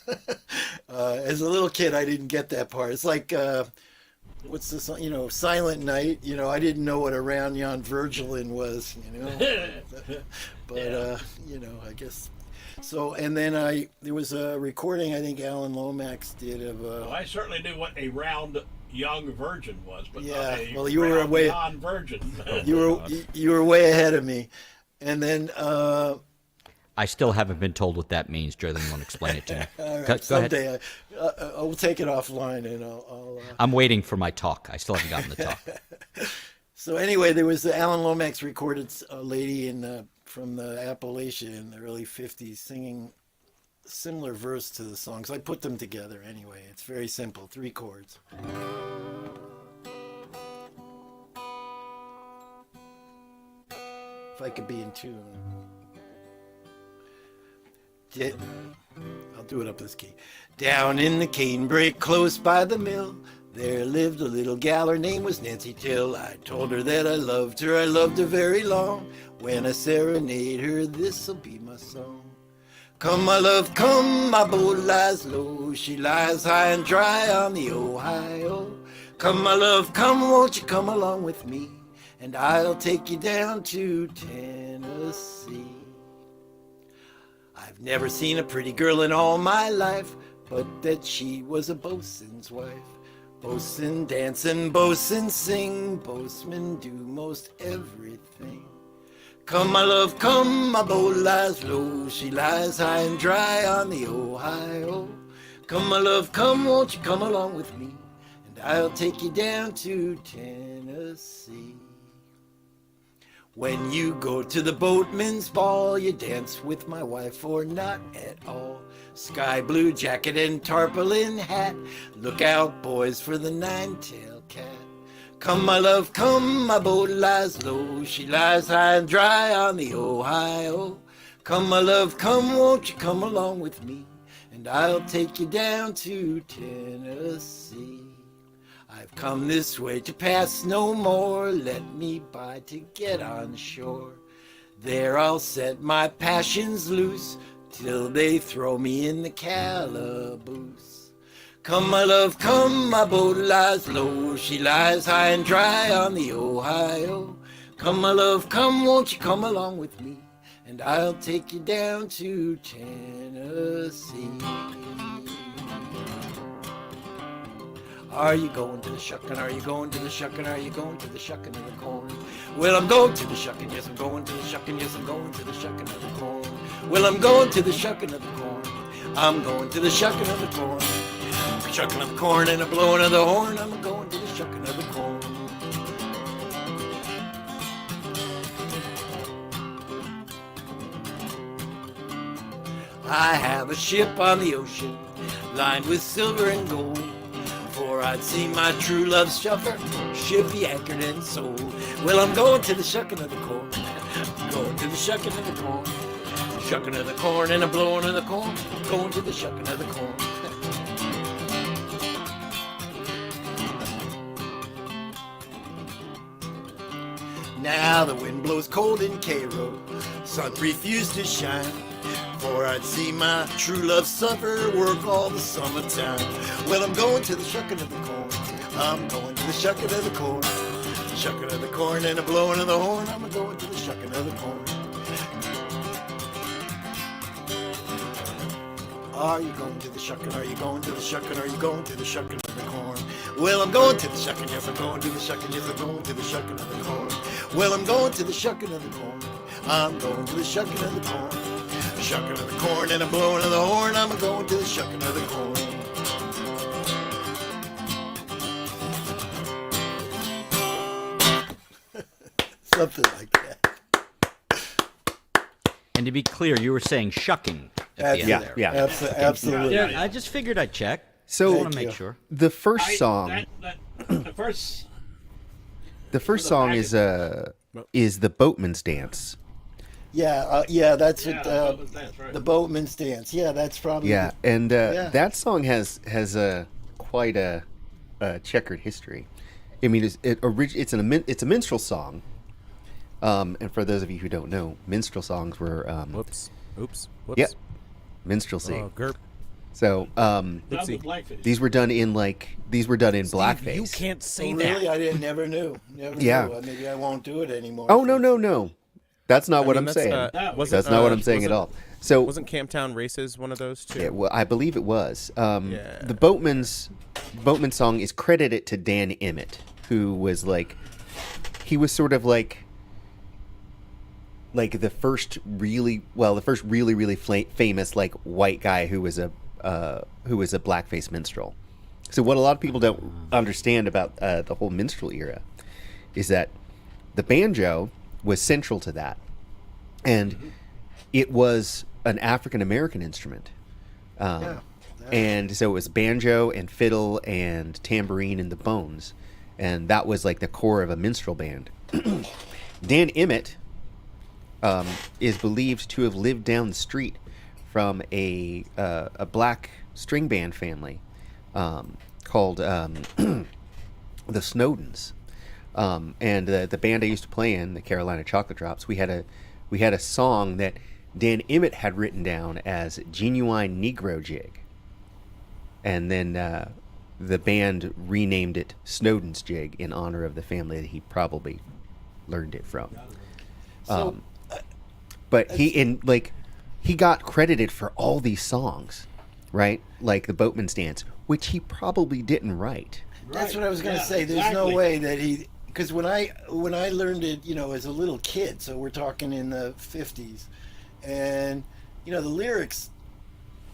E: as a little kid, I didn't get that part. It's like, what's the song? You know, Silent Night. You know, I didn't know what Around Yon Virgilin was, you know. But, you know, I guess. So, and then there was a recording I think Alan Lomax did of.
C: Well, I certainly knew what a round young virgin was, but
E: Yeah,
C: not a
E: well, you were
C: round
E: way-
C: non-virgin.
E: you were way ahead of me. And then.
F: I still haven't been told what that means. Joe, then you want to explain it to me.
E: All right,
F: Go ahead.
E: someday I'll take it offline and I'll
F: I'm waiting for my talk. I still haven't gotten the talk.
E: So anyway, there was the Alan Lomax recorded a lady from the Appalachia in the early 50s singing similar verse to the songs. I put them together anyway. It's very simple, 3 chords. If I could be in tune. I'll do it up this key. Down in the canebrake close by the mill, there lived a little gal, her name was Nancy Till. I told her that I loved her very long. When I serenade her, this'll be my song. Come, my love, come, my boat lies low. She lies high and dry on the Ohio. Come, my love, come, won't you come along with me? And I'll take you down to Tennessee. I've never seen a pretty girl in all my life, but that she was a bosun's wife. Bosun dancing, bosun sing, boatmen do most everything. Come, my love, come, my boat lies low. She lies high and dry on the Ohio. Come, my love, come, won't you come along with me? And I'll take you down to Tennessee. When you go to the boatman's ball, you dance with my wife or not at all. Sky blue jacket and tarpaulin hat. Look out, boys, for the nine-tailed cat. Come, my love, come, my boat lies low. She lies high and dry on the Ohio. Come, my love, come, won't you come along with me? And I'll take you down to Tennessee. I've come this way to pass no more. Let me by to get on shore. There I'll set my passions loose till they throw me in the calaboose. Come, my love, come, my boat lies low. She lies high and dry on the Ohio. Come, my love, come, won't you come along with me? And I'll take you down to Tennessee. Are you going to the shuckin'? Are you going to the shuckin'? Are you going to the shuckin' of the corn? Well, I'm going to the shuckin', yes, I'm going to the shuckin', yes, I'm going to the shuckin' of the corn. Well, I'm going to the shuckin' of the corn. I'm going to the shuckin' of the corn. Shuckin' of the corn and a blowin' of the horn. I'm going to the shuckin' of the corn. I have a ship on the ocean, lined with silver and gold. For I'd see my true love suffer, ship be anchored and sold. Well, I'm going to the shucking of the corn, going to the shucking of the corn, shucking of the corn and a blowing of the corn, going to the shucking of the corn. Now the wind blows cold in Cairo, sun refused to shine. For I'd see my true love suffer, work all the summertime. Well, I'm going to the shucking of the corn. I'm going to the shucking of the corn. Shucking of the corn and a blowing of the horn. I'm going to the shucking of the corn. Are you going to the shucking? Are you going to the shucking? Are you going to the shucking of the corn? Well, I'm going to the shucking. Yes, I'm going to the shucking. Yes, I'm going to the shucking of the corn. Well, I'm going to the shucking of the corn. I'm going to the shucking of the corn. Shucking of the corn and a blowing of the horn. I'm going to the shucking of the corn. Something like that.
F: And to be clear, you were saying shucking at the end
A: Yeah,
F: there.
A: yeah.
E: Absolutely.
C: Yeah.
F: I just figured I'd check.
A: So-
F: I want to
E: Thank
F: make
E: you.
F: sure.
A: The first song,
C: The first.
A: the first song is the Boatman's Dance.
E: Yeah, that's
C: Yeah,
E: it.
C: that's right.
E: The boatman's dance. Yeah, that's probably.
A: Yeah, and
E: Yeah.
A: that song has quite a checkered history. I mean, it's a minstrel song. And for those of you who don't know, minstrel songs were
B: Whoops. Oops. Whoops.
A: Yep. minstrelsy.
B: Oh, Gerp.
A: So
C: Done
B: Oopsie.
C: with blackface.
A: these were done in blackface.
B: You can't say
E: Oh,
B: that.
E: really? I never knew. Never
A: Yeah.
E: knew. Maybe I won't do it anymore.
A: Oh no. That's not what
B: I
A: I'm
B: mean,
A: saying.
B: wasn't,
A: That's not what I'm saying at all. So
B: Wasn't Camptown Races one of those too?
A: yeah, well, I believe it was.
B: Yeah.
A: The Boatman song is credited to Dan Emmett, who was he was sort of like the first really famous white guy who was a blackface minstrel. So what a lot of people don't understand about the whole minstrel era is that the banjo was central to that, and it was an African American instrument. And so it was banjo and fiddle and tambourine and the bones, and that was like the core of a minstrel band. Dan Emmett is believed to have lived down the street from a black string band family called the Snowdens. And the band I used to play in, the Carolina Chocolate Drops, we had a song that Dan Emmett had written down as Genuine Negro Jig, and then the band renamed it Snowden's Jig in honor of the family that he probably learned it from.
E: So,
A: But he got credited for all these songs, right? Like the Boatman's Dance, which he probably didn't write.
E: that's
C: Right.
E: what I was going to
C: Yeah,
E: say. There's
C: exactly.
E: no way that he. Because when I learned it, as a little kid, so we're talking in the 50s, and the lyrics.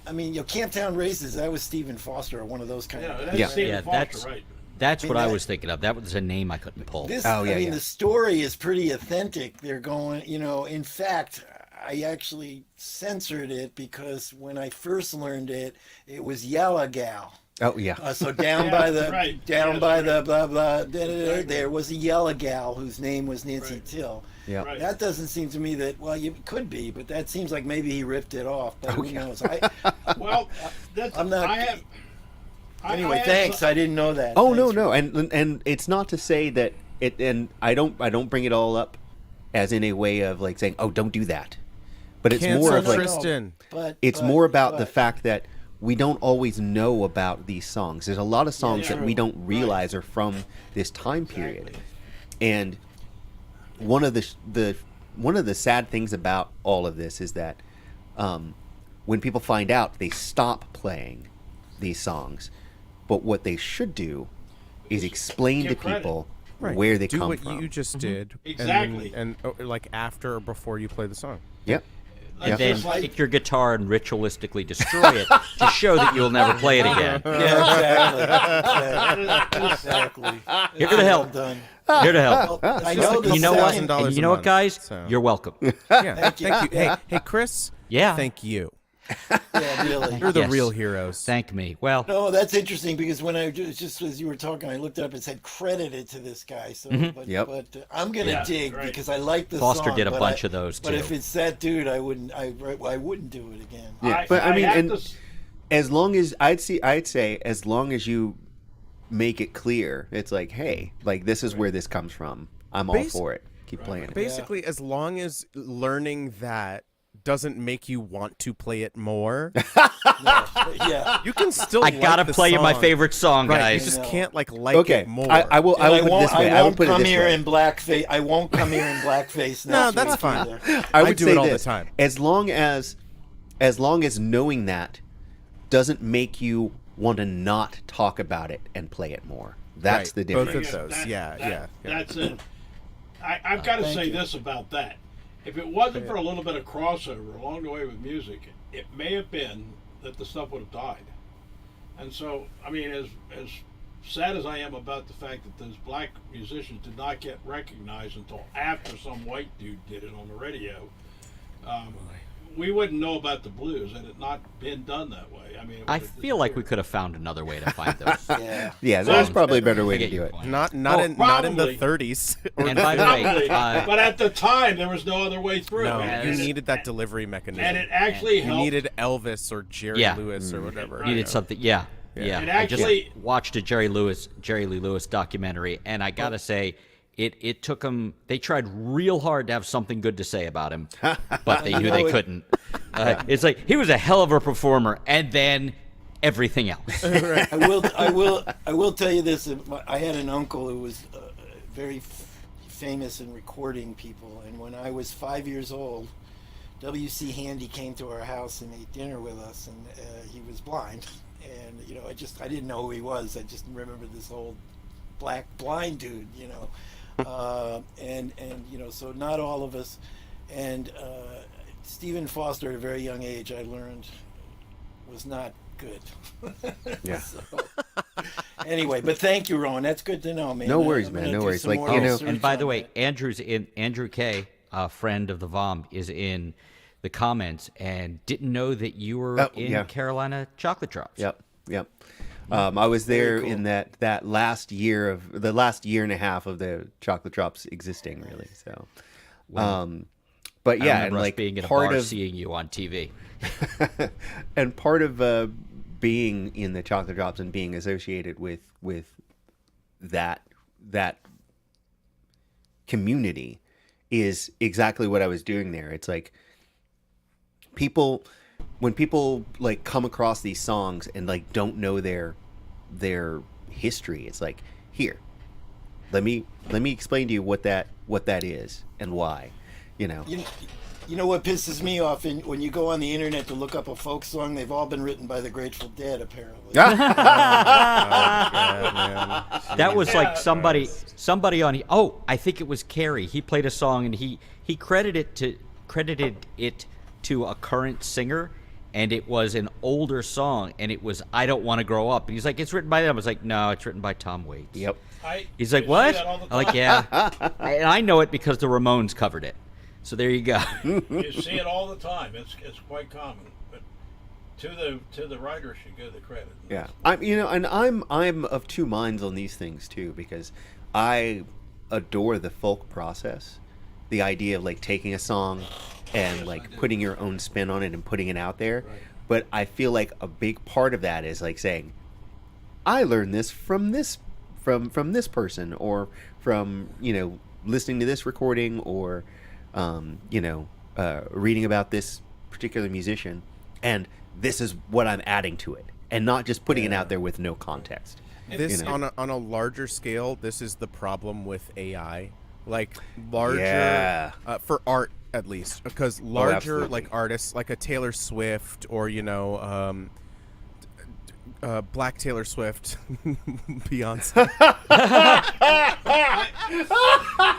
E: I mean, Camptown Races. That was Stephen Foster, or one of those kind
C: Yeah,
E: of.
C: that's
A: Yeah.
C: Stephen
F: Yeah,
C: Foster,
F: that's-
C: right.
F: That's what I
E: that-
F: was thinking of. That was a name I couldn't pull.
E: This,
A: Oh, yeah,
E: I mean,
A: yeah.
E: the story is pretty authentic. They're going, in fact, I actually censored it because when I first learned it, it was Yalla Gal.
A: Oh yeah.
E: So down
C: Yeah,
E: by the
C: right.
E: down
C: Yes,
E: by
C: right.
E: the blah blah da, da, da,
C: Exactly.
E: there was a Yella Gal whose name was Nancy
C: Right.
E: Till.
A: Yeah.
C: Right.
E: That doesn't seem to me that it could be, but that seems like maybe he ripped it off. But who knows?
C: Well, that's,
E: I'm not-
C: I have.
E: Anyway,
C: I have
E: thanks.
C: some-
E: I didn't know that.
A: Oh no,
E: Thanks
A: no,
E: for-
A: and it's not to say that it. And I don't bring it all up as in a way of like saying, oh, don't do that. But it's
B: Cancel
A: more of like
B: Tristan.
E: But
A: it's
E: but-
A: more about the
E: but-
A: fact that we don't always know about these songs. There's a lot of songs that we
C: true.
A: don't realize are from this time period,
C: Exactly.
A: and one of the sad things about all of this is that when people find out, they stop playing these songs. But what they should do is explain to
C: give credit.
A: people
B: Right.
A: where they
B: Do
A: come
B: what
A: from.
B: you just did.
C: Exactly.
B: And like after or before you play the song.
A: Yep.
C: Like,
F: And then
C: just like-
F: take your guitar and ritualistically destroy it to show that you'll never play it again.
E: Yeah, exactly.
F: Here to help.
E: Done.
F: Here to help.
E: I know the
F: You know what?
E: second-
B: $1,000
F: And you
B: a
F: know what,
B: month,
F: guys?
B: so.
F: You're welcome.
B: Yeah. Thank you. Hey, Chris.
F: Yeah.
B: Thank you.
E: Yeah, really.
B: You're the
F: Yes.
B: real heroes.
F: Thank me. Well,
E: No, that's interesting because when I just as you were talking, I looked it up. It said credited to this guy. So, but,
A: Yep.
E: but I'm gonna
C: Yeah,
E: dig
C: right.
E: because I like the
F: Foster
E: song.
F: did a
E: but
F: bunch of those,
E: But
F: too.
E: if it's that dude, I wouldn't. I wouldn't do it again.
A: Yeah, but I mean,
C: have
A: and
C: to s-
A: as long as I'd say, as long as you make it clear, it's like, hey, like this is where this comes from. I'm all
B: Basi-
A: for it. Keep playing it.
B: Basically, as long as learning that doesn't make you want to play it more,
E: Yeah.
B: you can still.
F: I
B: like
F: gotta
B: the
F: play you my
B: song.
F: favorite song,
B: Right,
F: guys.
B: you just
E: No.
B: can't like
A: Okay,
B: it more.
A: I will.
E: And
A: I will put it this way. I will
E: won't
A: put it
E: come
A: this
E: here
A: way.
E: in blackface. I won't come here in blackface.
B: No,
E: next
B: that's
E: week
B: fine.
E: either.
A: I would
B: do
A: say
B: it all the
A: this,
B: time.
A: As long as knowing that doesn't make you want to not talk about it and play it more. That's
B: Right,
A: the
B: both
A: difference.
B: of those. Yeah.
C: That's it. I've got to
E: Thank
C: say
E: you.
C: this about that. If it wasn't for a little bit of crossover along the way with music, it may have been that the stuff would have died. And so, I mean, as sad as I am about the fact that those black musicians did not get recognized until after some white dude did it on the radio, we wouldn't know about the blues had it not been done that way. I mean, it
F: I
C: would have
F: feel like we
C: disappeared.
F: could have found another way to find those.
E: Yeah.
A: Yeah, there's
F: songs.
A: probably a better way
F: I
A: to
F: get
A: do
F: your
A: it.
F: point.
B: Not
F: Oh,
B: not in the
C: probably.
B: 30s. or
F: And
B: the
F: by the way,
C: Probably, but at the time there was no other way through.
B: no,
C: and
B: you
C: it-
B: needed that delivery mechanism.
C: and it actually
B: you
C: helped.
B: needed Elvis or Jerry
F: Yeah.
B: Lewis or whatever.
C: Right.
F: Needed something. Yeah.
B: Yeah.
C: It
F: I just
C: actually-
F: watched a Jerry Lee Lewis documentary, and I gotta say, it took them. They tried real hard to have something good to say about him, but they knew they couldn't. It's like he was a hell of a performer, and then everything else.
E: I will tell you this. I had an uncle who was very famous in recording people, and when I was 5 years old, W.C. Handy came to our house and ate dinner with us, and he was blind, and I didn't know who he was. I just remember this old black blind dude, and so not all of us, and Stephen Foster at a very young age, I learned, was not good.
A: Yeah.
E: So, anyway, but thank you, Rowan. That's good to know, man.
A: No worries,
E: I'm
A: man,
E: gonna
A: no
E: do
A: worries.
E: some
A: Like,
E: more
A: you know-
E: research
F: And by the
E: on
F: way,
E: that.
F: Andrew K, a friend of the VOM, is in the comments and didn't know that you were
A: Oh,
F: in
A: yeah.
F: Carolina Chocolate Drops.
A: Yep. I was there
E: cool.
A: in that last year and a half of the Chocolate Drops existing, really. So, but
F: I
A: yeah,
F: remember
A: and
F: us
A: like
F: being in a
A: part
F: bar
A: of
F: seeing you on TV.
A: and part of being in the Chocolate Drops and being associated with that community is exactly what I was doing there. It's like when people like come across these songs and like don't know their history, it's like, here, let me explain to you what that is and why,
E: You know what pisses me off? When you go on the internet to look up a folk song, they've all been written by the Grateful Dead, apparently.
F: That was like somebody on. Oh, I think it was Carrie. He played a song and he credited it to a current singer, and it was an older song, and it was "I Don't Want to Grow Up." And he's like, "It's written by them." I was like, "No, it's written by Tom Waits."
A: Yep.
F: He's like,
C: you
F: "What?"
C: see that all the
F: I'm like, "Yeah," and I know it because the Ramones covered it. So there you go.
C: You see it all the time. It's quite common. But to the writer should go the credit.
A: Yeah, I'm of two minds on these things too, because I adore the folk process, the idea of like taking a song and like putting your own spin on it and putting it out there.
C: Right.
A: But I feel like a big part of that is like saying, I learned this from this person, or from listening to this recording, or reading about this particular musician, and this is what I'm adding to it, and not just putting it out there with no context.
B: This on a larger scale, this is the problem with AI, like larger for art at least, because larger
A: absolutely.
B: like artists like a Taylor Swift, or Black Taylor Swift, Beyonce.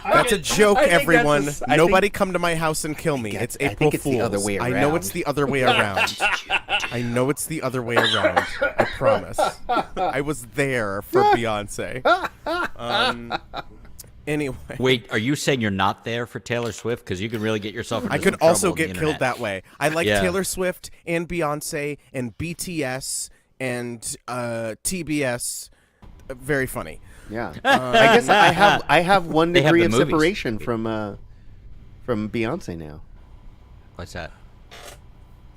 B: That's a joke, everyone. Nobody come to my house and kill me. It's April
A: it's
B: Fool's.
A: the other way
B: I know
A: around.
B: it's the other way around. I know it's the other way around. I promise. I was there for Beyonce. Anyway.
F: Wait, are you saying you're not there for Taylor Swift? Because you can really get yourself into
B: I could
F: some trouble
B: also
F: on the
B: get killed
F: internet.
B: that way. I like
F: Yeah.
B: Taylor Swift and Beyonce and BTS and TBS. Very funny.
A: Yeah, I guess I have one
F: They have
A: degree
F: the
A: of
F: movies.
A: separation from Beyonce now.
F: What's that?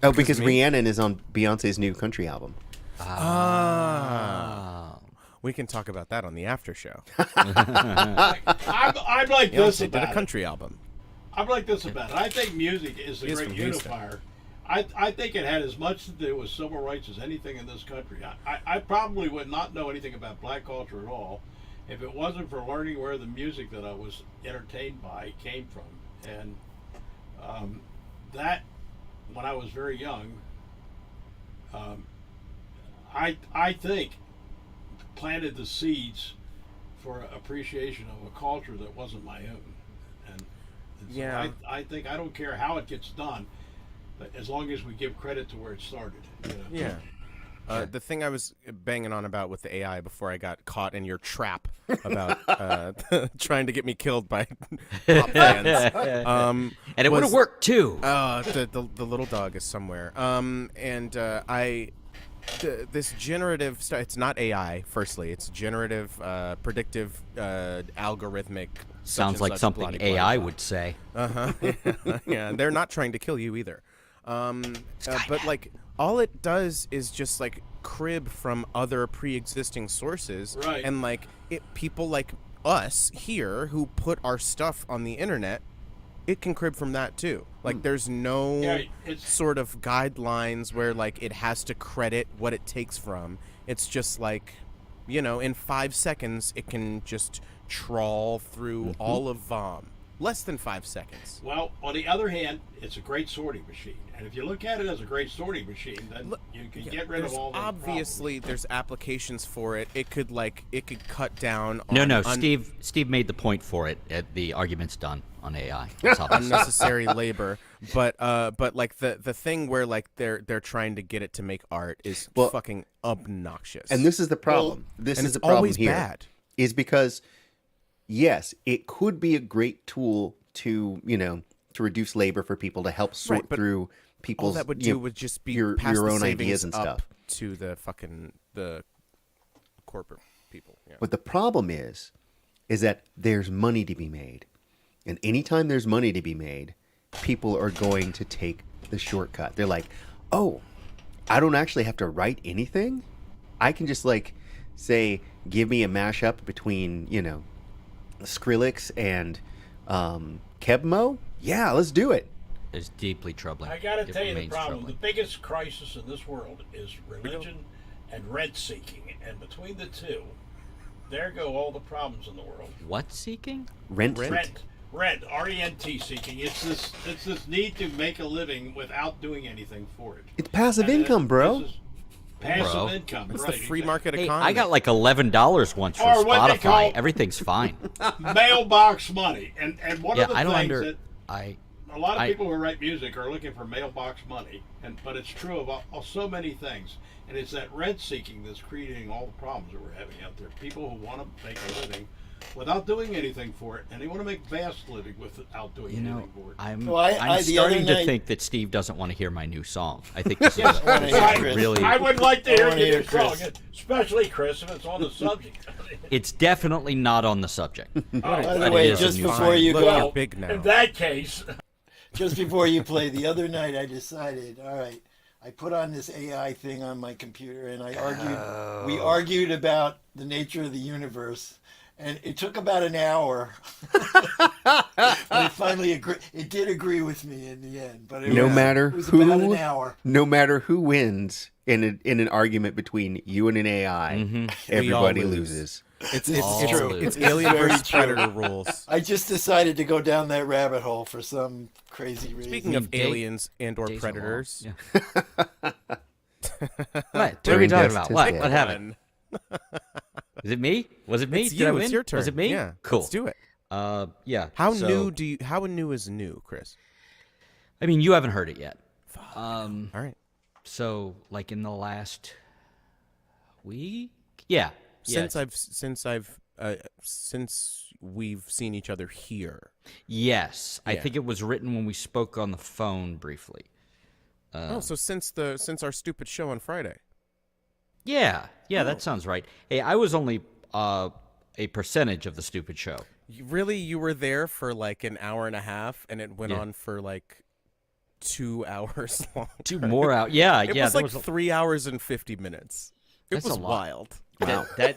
A: Oh, because
B: me?
A: Rhiannon is on Beyonce's new country album.
B: We can talk about that on the after show.
C: I'm like this
B: Beyonce did a
C: about it.
B: country album.
C: I'm like this about it. I think music is the
B: He is
C: great
B: from Houston.
C: unifier. I think it had as much to do with civil rights as anything in this country. I probably would not know anything about black culture at all if it wasn't for learning where the music that I was entertained by came from. And that, when I was very young, I think planted the seeds for appreciation of a culture that wasn't my own. And so
B: Yeah.
C: I think I don't care how it gets done, but as long as we give credit to where it started.
B: Yeah. The thing I was banging on about with the AI before I got caught in your trap about trying to get me killed by pop fans.
F: And it would have worked too.
B: The little dog is somewhere. This generative stuff, it's not AI, firstly. It's generative, predictive, algorithmic. such
F: Sounds
B: and
F: like
B: such,
F: something
B: bloody, bloody,
F: AI
B: blah.
F: would say.
B: Yeah, they're not trying to kill you either. But like, all it does is just like crib from other pre-existing sources,
C: Right.
B: and like people like us here who put our stuff on the internet, it can crib from that too. Like, there's no
C: Yeah, it's-
B: sort of guidelines where like it has to credit what it takes from. It's just like, in 5 seconds it can just trawl through all of VOM. Less than 5 seconds.
C: Well, on the other hand, it's a great sorting machine. And if you look at it as a great sorting machine, then you can get rid of
B: There's
C: all the
B: obviously there's applications for it. It could cut down on
F: No, Steve made the point for it. The argument's done on AI. That's obvious.
B: unnecessary labor. But like the thing where like they're trying to get it to make art is fucking obnoxious.
A: And this is the problem. This
B: and
A: is
B: it's
A: the problem
B: always
A: here.
B: bad.
A: Is because, yes, it could be a great tool to to reduce labor for people, to help sort
B: Right, but
A: through
B: all
A: people's
B: that would do would just be
A: your
B: pass the
A: own
B: savings
A: ideas and
B: up
A: stuff.
B: to the corporate people. Yeah.
A: But the problem is that there's money to be made, and anytime there's money to be made, people are going to take the shortcut. They're like, oh, I don't actually have to write anything. I can just like say, give me a mashup between Skrillex and Kebmo. Yeah, let's do it.
F: It's deeply troubling.
C: I got to
F: It
C: tell you the
F: remains
C: problem.
F: troubling.
C: The biggest crisis in this world is religion and rent seeking. And between the two, there go all the problems in the world.
F: What seeking?
A: Rent.
C: Rent, R-E-N-T seeking. It's this need to make a living without doing anything for it.
A: It's passive
C: And
A: income, bro.
C: this is passive
F: Bro.
C: income.
B: It's
C: right,
B: the free
C: exactly.
B: market
F: Hey,
B: economy.
F: I got like $11 once for
C: Or what they
F: Spotify.
C: call-
F: Everything's fine.
C: Mailbox money. And one
F: Yeah,
C: of the
F: I don't
C: things
F: under.
C: that a lot of people who write music are looking for mailbox money, but it's true of so many things. And it's that rent seeking that's creating all the problems that we're having out there. People who want to make a living without doing anything for it, and they want to make vast living without doing anything for it.
F: I'm
E: the
F: starting
E: other
F: to
E: night-
F: think that Steve doesn't want to hear my new song. I think this is really.
C: I would like to hear
E: wanna
C: your
E: hear
C: new song,
E: Chris.
C: especially Chris, if it's on the subject.
F: It's definitely not on the subject.
E: By the
F: But
E: way,
F: it is a
E: just
F: new
E: before
F: song.
E: you
B: Look,
E: go,
B: you're big now.
C: In that case,
E: just before you play, the other night I decided, all right, I put on this AI thing on my computer and we argued about the nature of the universe. And it took about an hour. But it finally agreed. It did agree with me in the end. But it
A: No
E: was,
A: matter
E: it was about an
A: who,
E: hour.
A: no matter who wins in an argument between you and an AI, everybody
B: lose.
A: loses.
B: It's
E: true.
B: It's
E: It's
B: Alien
E: very
B: versus
E: true.
B: Predator rules.
E: I just decided to go down that rabbit hole for some crazy reason.
B: Speaking of
F: Day-
B: aliens and/or
F: Days
B: predators,
F: are long. Yeah. What are we
A: Brain
F: talking
A: death
F: about?
A: is
F: What?
A: dead.
F: What happened? Is it me? Was it me?
B: it's
F: Did I
B: you.
F: win?
B: It's your turn.
F: Was it me?
B: Yeah.
F: Cool.
B: Let's do it.
F: Yeah.
B: How
F: so-
B: new How new is new, Chris?
F: I mean, you haven't heard it yet.
B: All right.
F: So, like in the last week? Yeah.
B: Since we've seen each other here.
F: Yes. I
B: Yeah.
F: think it was written when we spoke on the phone briefly.
B: So since our stupid show on Friday.
F: Yeah. Yeah, that sounds right. Hey, I was only a percentage of the stupid show.
B: You were there for like an hour and a half, and it went
F: Yeah.
B: on for like 2 hours long.
F: 2 more out. Yeah,
B: It
F: yeah.
B: was
F: there
B: like
F: was
B: 3 hours and 50 minutes. It
F: That's
B: was
F: a lot.
B: wild.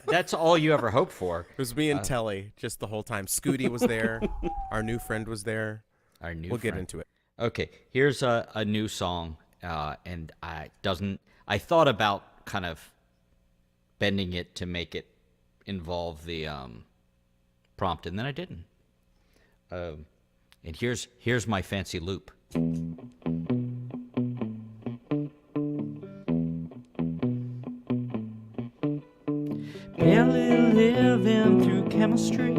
F: that's all you ever hope for.
B: It was me and Telly just the whole time. Scooty was there. Our new friend was there.
F: Our new
B: We'll get
F: friend.
B: into it.
F: Okay, here's a new song, and I thought about kind of bending it to make it involve the prompt, and then I didn't. And here's my fancy loop. Barely living through chemistry,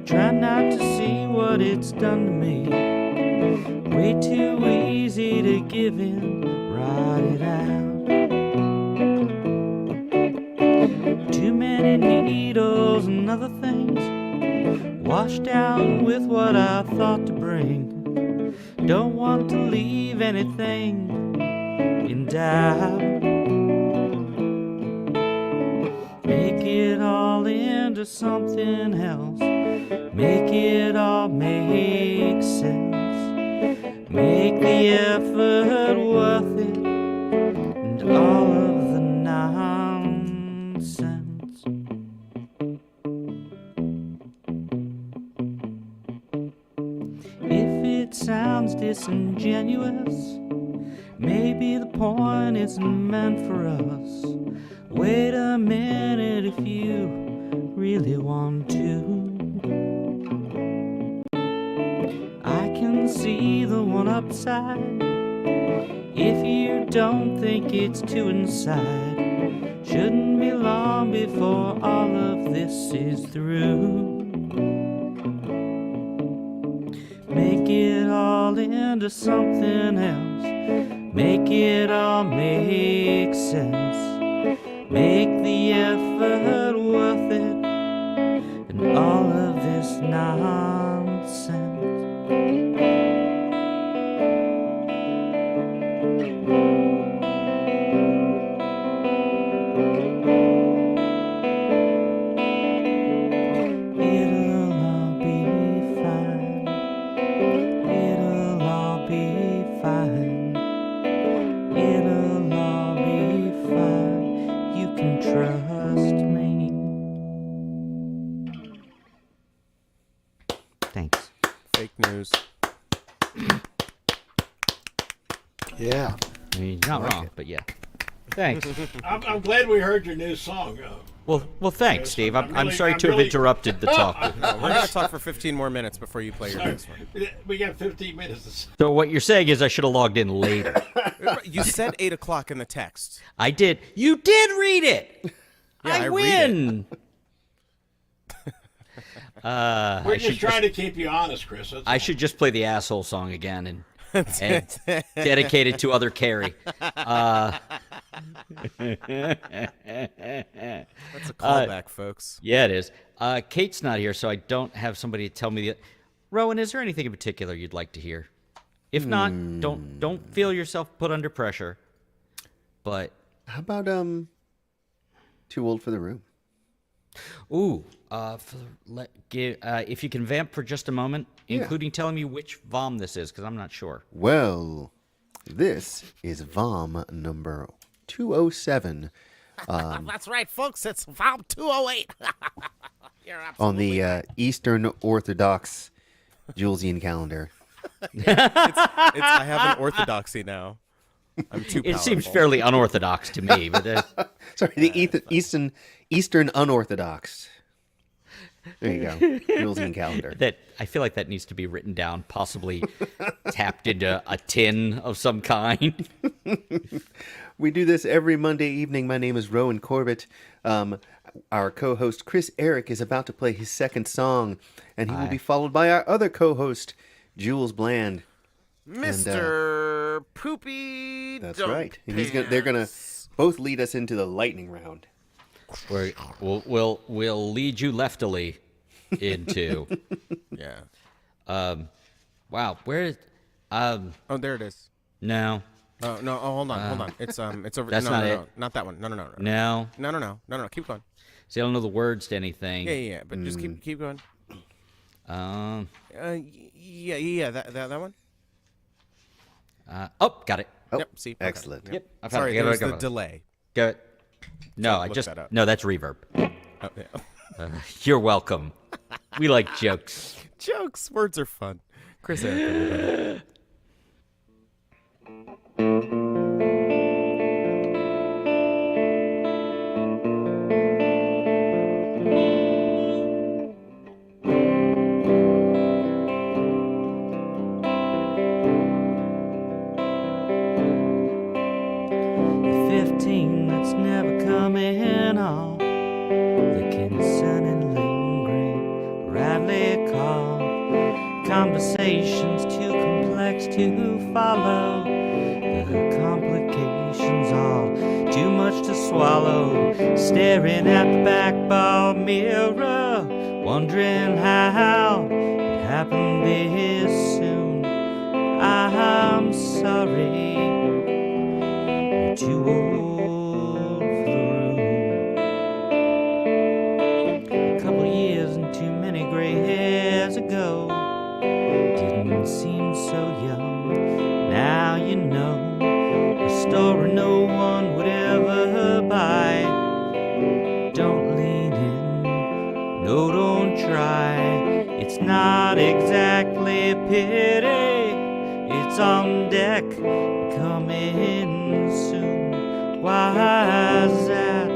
F: try not to see what it's done to me. Way too easy to give in, write it out. Too many needles and other things, washed down with what I thought to bring. Don't want to leave anything in doubt. Make it all into something else. Make it all make sense. Make the effort worth it, and all of the nonsense. If it sounds disingenuous, maybe the point isn't meant for us. Wait a minute if you really want to. I can see the one upside. If you don't think it's too inside, shouldn't be long before all of this is through. Make it all into something else. Make it all make sense. Make the effort worth it, and all of this nonsense. It'll all be fine. It'll all be fine. It'll all be fine. You can trust me. Thanks.
B: Fake news.
E: Yeah.
F: I mean, you're not wrong, but yeah. Thanks.
C: I'm glad we heard your new song.
F: Well, thanks, Steve. I'm
C: really-
F: sorry
C: I'm
F: to have
C: really-
F: interrupted the talk.
B: We're going to talk for 15 more minutes before you play your next one.
C: We got 15 minutes.
F: So what you're saying is I should have logged in later.
B: You said 8 o'clock in the text.
F: I did. You did read it.
B: Yeah, I
F: I
B: read
F: win.
C: We're just trying to keep you honest, Chris. That's
F: I
C: all.
F: should just play the asshole song again and dedicate it to other Carrie.
B: That's a callback, folks.
F: Yeah, it is. Kate's not here, so I don't have somebody to tell me. Rowan, is there anything in particular you'd like to hear? If not, don't feel yourself put under pressure. But
A: How about Too Old for the Room?
F: ooh, if you can vamp for just a moment,
A: Yeah.
F: including telling me which VOM this is, because I'm not sure.
A: Well, this is VOM number 207
B: That's right, folks. It's VOM 208. You're
A: on the Eastern Orthodox Julesian calendar.
B: I have an orthodoxy now. I'm too
F: It seems
B: powerful.
F: fairly unorthodox to me, but
A: Sorry, the Eastern Unorthodox. There you go. Julesian calendar.
F: that I feel like that needs to be written down, possibly tapped into a tin of some kind.
A: We do this every Monday evening. My name is Rowan Corbett. Our co-host Chris Eric is about to play his second song, and he will be followed by our other co-host Jules Bland.
B: Mr. Poopy.
A: That's right. And they're gonna both lead us into the lightning round.
F: We'll lead you leftily into.
B: Yeah.
F: Wow, where is?
B: Oh, there it is.
F: No,
B: Oh no! Oh, hold on. It's over.
F: That's
B: no,
F: not
B: no,
F: it.
B: no, not that one. No.
F: no.
B: Keep going.
F: See, I don't know the words to anything.
B: Yeah. But just keep going. Yeah. That one.
F: Oh, got it.
A: Oh,
B: Yep, see, okay.
A: excellent.
F: Yep. I found
B: Sorry,
F: it.
B: there
F: Got
B: was
F: it,
B: the
F: got it.
B: delay.
F: Got it. No, I
B: look
F: just
B: that up.
F: no. That's reverb.
B: Oh, yeah.
F: You're welcome. We like jokes.
B: Jokes. Words are fun. Chris Eric, everybody.
F: That's never coming off. The concerning, lingering, rattly cough. Conversations too complex to follow. The complications all too much to swallow. Staring at the back bar mirror, wondering how it happened this soon. I'm sorry, you're too old for the room. A couple years and too many gray hairs ago, didn't seem so young. Now you know, a story no one would ever buy. Don't lean in, no, don't try. It's not exactly pity, it's on deck, coming soon. Why is that?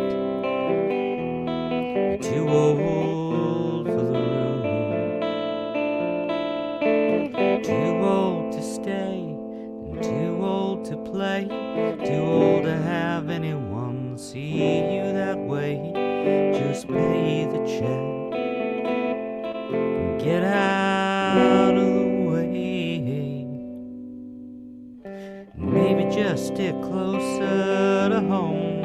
F: You're too old for the room. Too old to stay, and too old to play. Too old to have anyone see you that way. Just pay the check and get out of the way. Maybe just stick closer to home.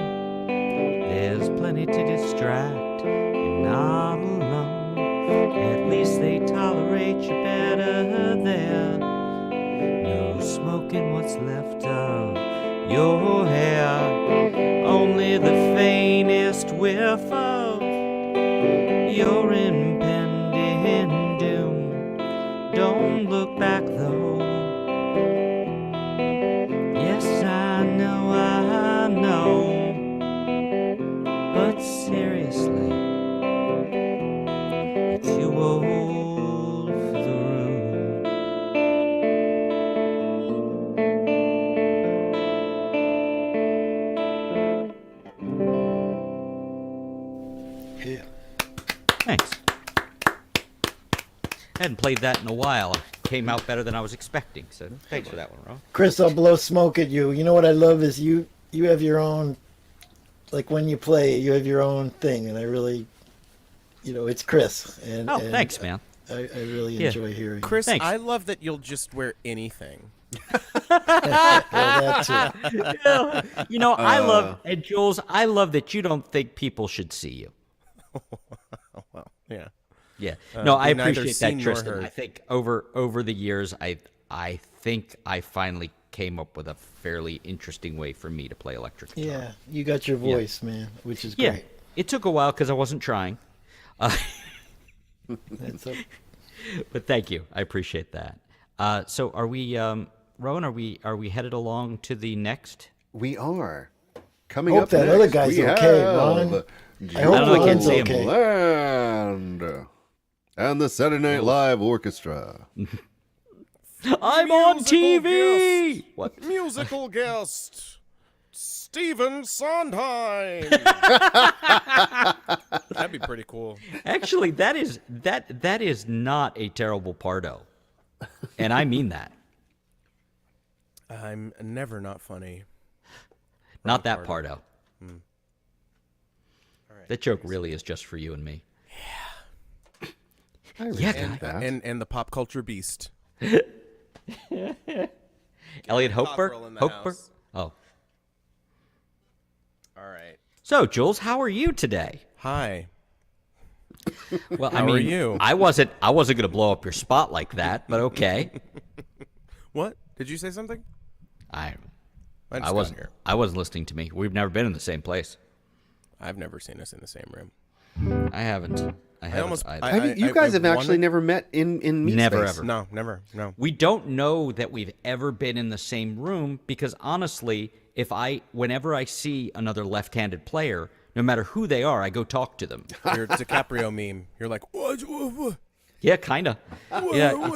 F: There's plenty to distract, you're not alone. At least they tolerate you better there. No smoking what's left of your hair. Only the faintest whiff of your impending doom. Don't look back though. Yes, I know. But seriously, you're too old for the room.
E: Yeah.
F: Thanks. I hadn't played that in a while. Came out better than I was expecting, so thanks for that one, Ro.
G: Chris, I'll blow smoke at you. You know what I love is you have your own, like when you play, you have your own thing, and I really, it's Chris. And,
F: Oh,
G: and
F: thanks, man.
G: I really
F: Yeah.
G: enjoy hearing.
B: Chris,
F: Thanks.
B: I love that you'll just wear anything.
G: Well, that too.
F: You know, I love, and Jules, I love that you don't think people should see you.
B: Well, yeah.
F: Yeah. No, I
B: be neither
F: appreciate
B: seen
F: that,
B: nor
F: Tristan.
B: heard.
F: I think over the years, I think I finally came up with a fairly interesting way for me to play electric guitar.
G: Yeah, you got your voice, man, which is
F: Yeah.
G: great.
F: It took a while because I wasn't trying.
G: That's a,
F: But thank you. I appreciate that. So are we, Rowan, are we headed along to the next?
A: We are. Coming
G: Hope
A: up
G: that
A: next,
G: other guy's
A: we
G: okay,
A: have
G: Ron. I
F: don't
G: hope
F: know, I can't
G: Ron's
F: see him.
G: okay.
A: Land and the Saturday Night Live Orchestra.
F: I'm on
B: Musical
F: TV!
B: guest.
F: What?
B: Musical guest, Stephen Sondheim. That'd be pretty cool.
F: Actually, that is not a terrible pardo. And I mean that.
B: I'm never not funny.
F: Not that pardo. That joke really is just for you and me.
A: I
F: Yeah,
A: respect that.
B: And the pop culture beast.
F: Elliot
B: Cockerel in
F: Hochberg?
B: the
F: Hochberg?
B: house.
F: Oh.
B: All right.
F: So, Jules, how are you today?
B: Hi.
F: Well,
B: How are you?
F: I wasn't going to blow up your spot like that, but okay.
B: What? Did you say something?
F: I
B: I just got
F: wasn't
B: here.
F: I wasn't listening to me. We've never been in the same place.
B: I've never seen us in the same room.
F: I haven't. I haven't.
B: almost-
F: either.
A: Have you guys have actually
B: wanted-
A: never met in meet
F: Never,
A: space?
F: ever.
B: No, never. No.
F: We don't know that we've ever been in the same room because honestly, whenever I see another left-handed player, no matter who they are, I go talk to them.
B: Your DiCaprio meme. You're like, what?
F: Yeah, kind of. Yeah,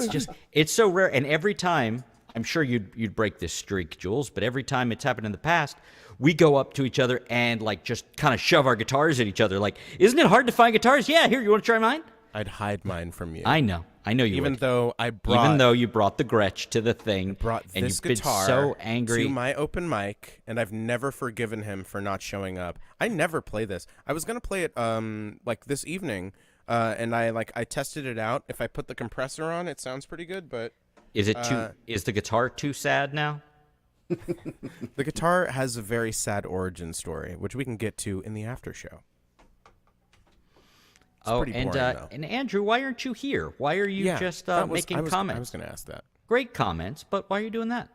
F: it's so rare. And every time, I'm sure you'd break this streak, Jules, but every time it's happened in the past, we go up to each other and like just kind of shove our guitars at each other. Like, isn't it hard to find guitars? Yeah, here, you want to try mine?
B: I'd hide mine from you.
F: I know you
B: Even
F: would.
B: though I brought
F: Even though you brought the Gretsch to the thing,
B: brought
F: and
B: this
F: you've been
B: guitar
F: so angry.
B: to my open mic, and I've never forgiven him for not showing up. I never play this. I was gonna play it like this evening, and I tested it out. If I put the compressor on, it sounds pretty good, but
F: Is it too? Is the guitar too sad now?
B: the guitar has a very sad origin story, which we can get to in the after show. pretty boring, though.
F: And Andrew, why aren't you here? Why are you just making comments?
B: I was gonna ask that.
F: Great comments, but why are you doing that?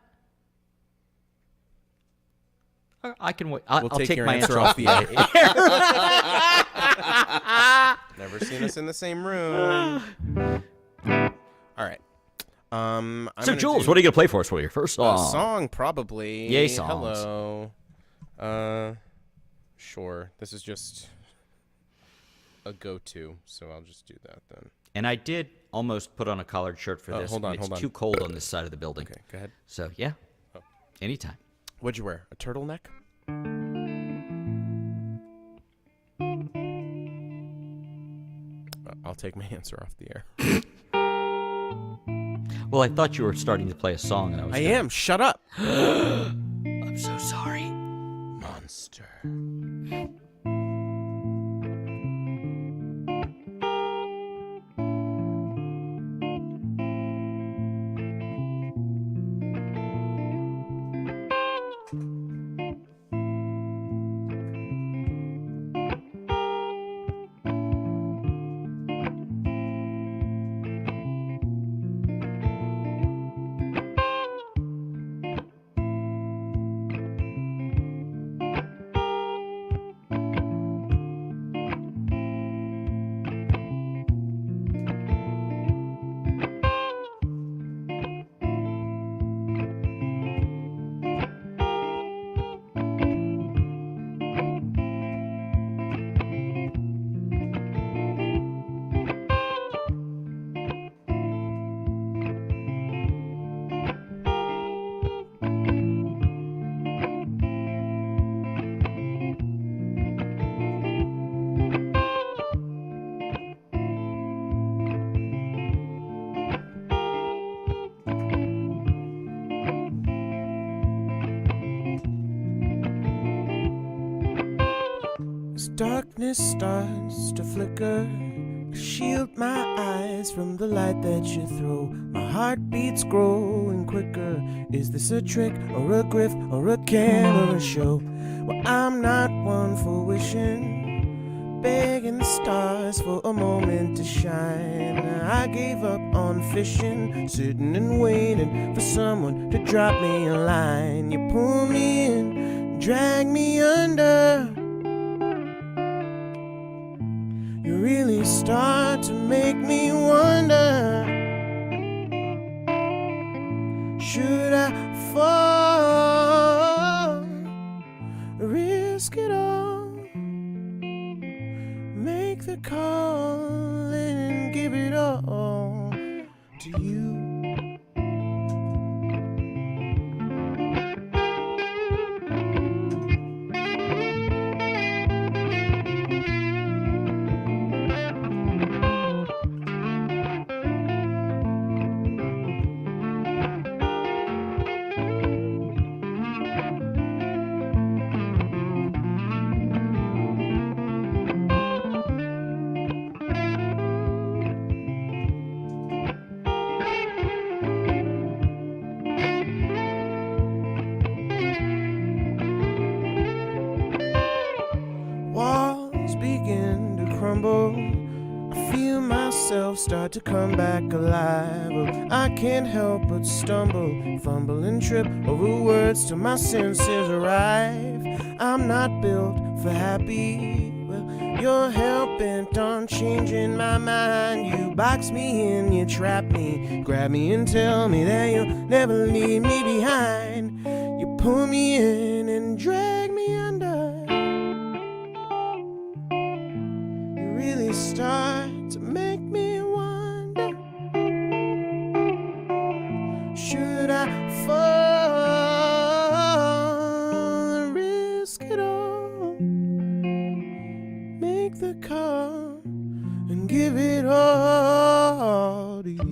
F: I can wait. I'll
B: We'll
F: take
B: your
F: my
B: answer
F: answer
B: off the air. Never seen us in the same room. All right. I'm
F: So,
B: gonna
F: Jules,
B: do
F: what are you gonna play for us for your first
B: a
F: song?
B: song probably.
F: Yay, songs.
B: Hello. Sure. This is just a go-to, so I'll just do that then.
F: And I did almost put on a collared shirt for
B: Oh,
F: this.
B: hold on,
F: It's
B: hold on.
F: too cold on this side of the building.
B: Okay, go ahead.
F: So yeah, anytime.
B: What'd you wear? A turtleneck? I'll take my answer off the air.
F: Well, I thought you were starting to play a song, and I was.
B: I am. Shut up.
F: I'm so sorry.
B: Monster. As darkness starts to flicker Shield my eyes from the light that you throw. My heartbeat's growing quicker. Is this a trick or a grift or a camera show? Well, I'm not one for wishing, begging the stars for a moment to shine. I gave up on fishing, sitting and waiting for someone to drop me a line. You pull me in, drag me under. You really start to make me wonder, should I fall, risk it all, make the call and give it all to you. Walls begin to crumble. I feel myself start to come back alive. Oh, I can't help but stumble, fumble and trip over words till my senses arrive. I'm not built for happy. Well, you're hell-bent on changing my mind. You box me in, you trap me, grab me and tell me that you'll never leave me behind. You pull me in and drag me under. Really start to make me wonder, should I fall and risk it all, make the call and give it all to you.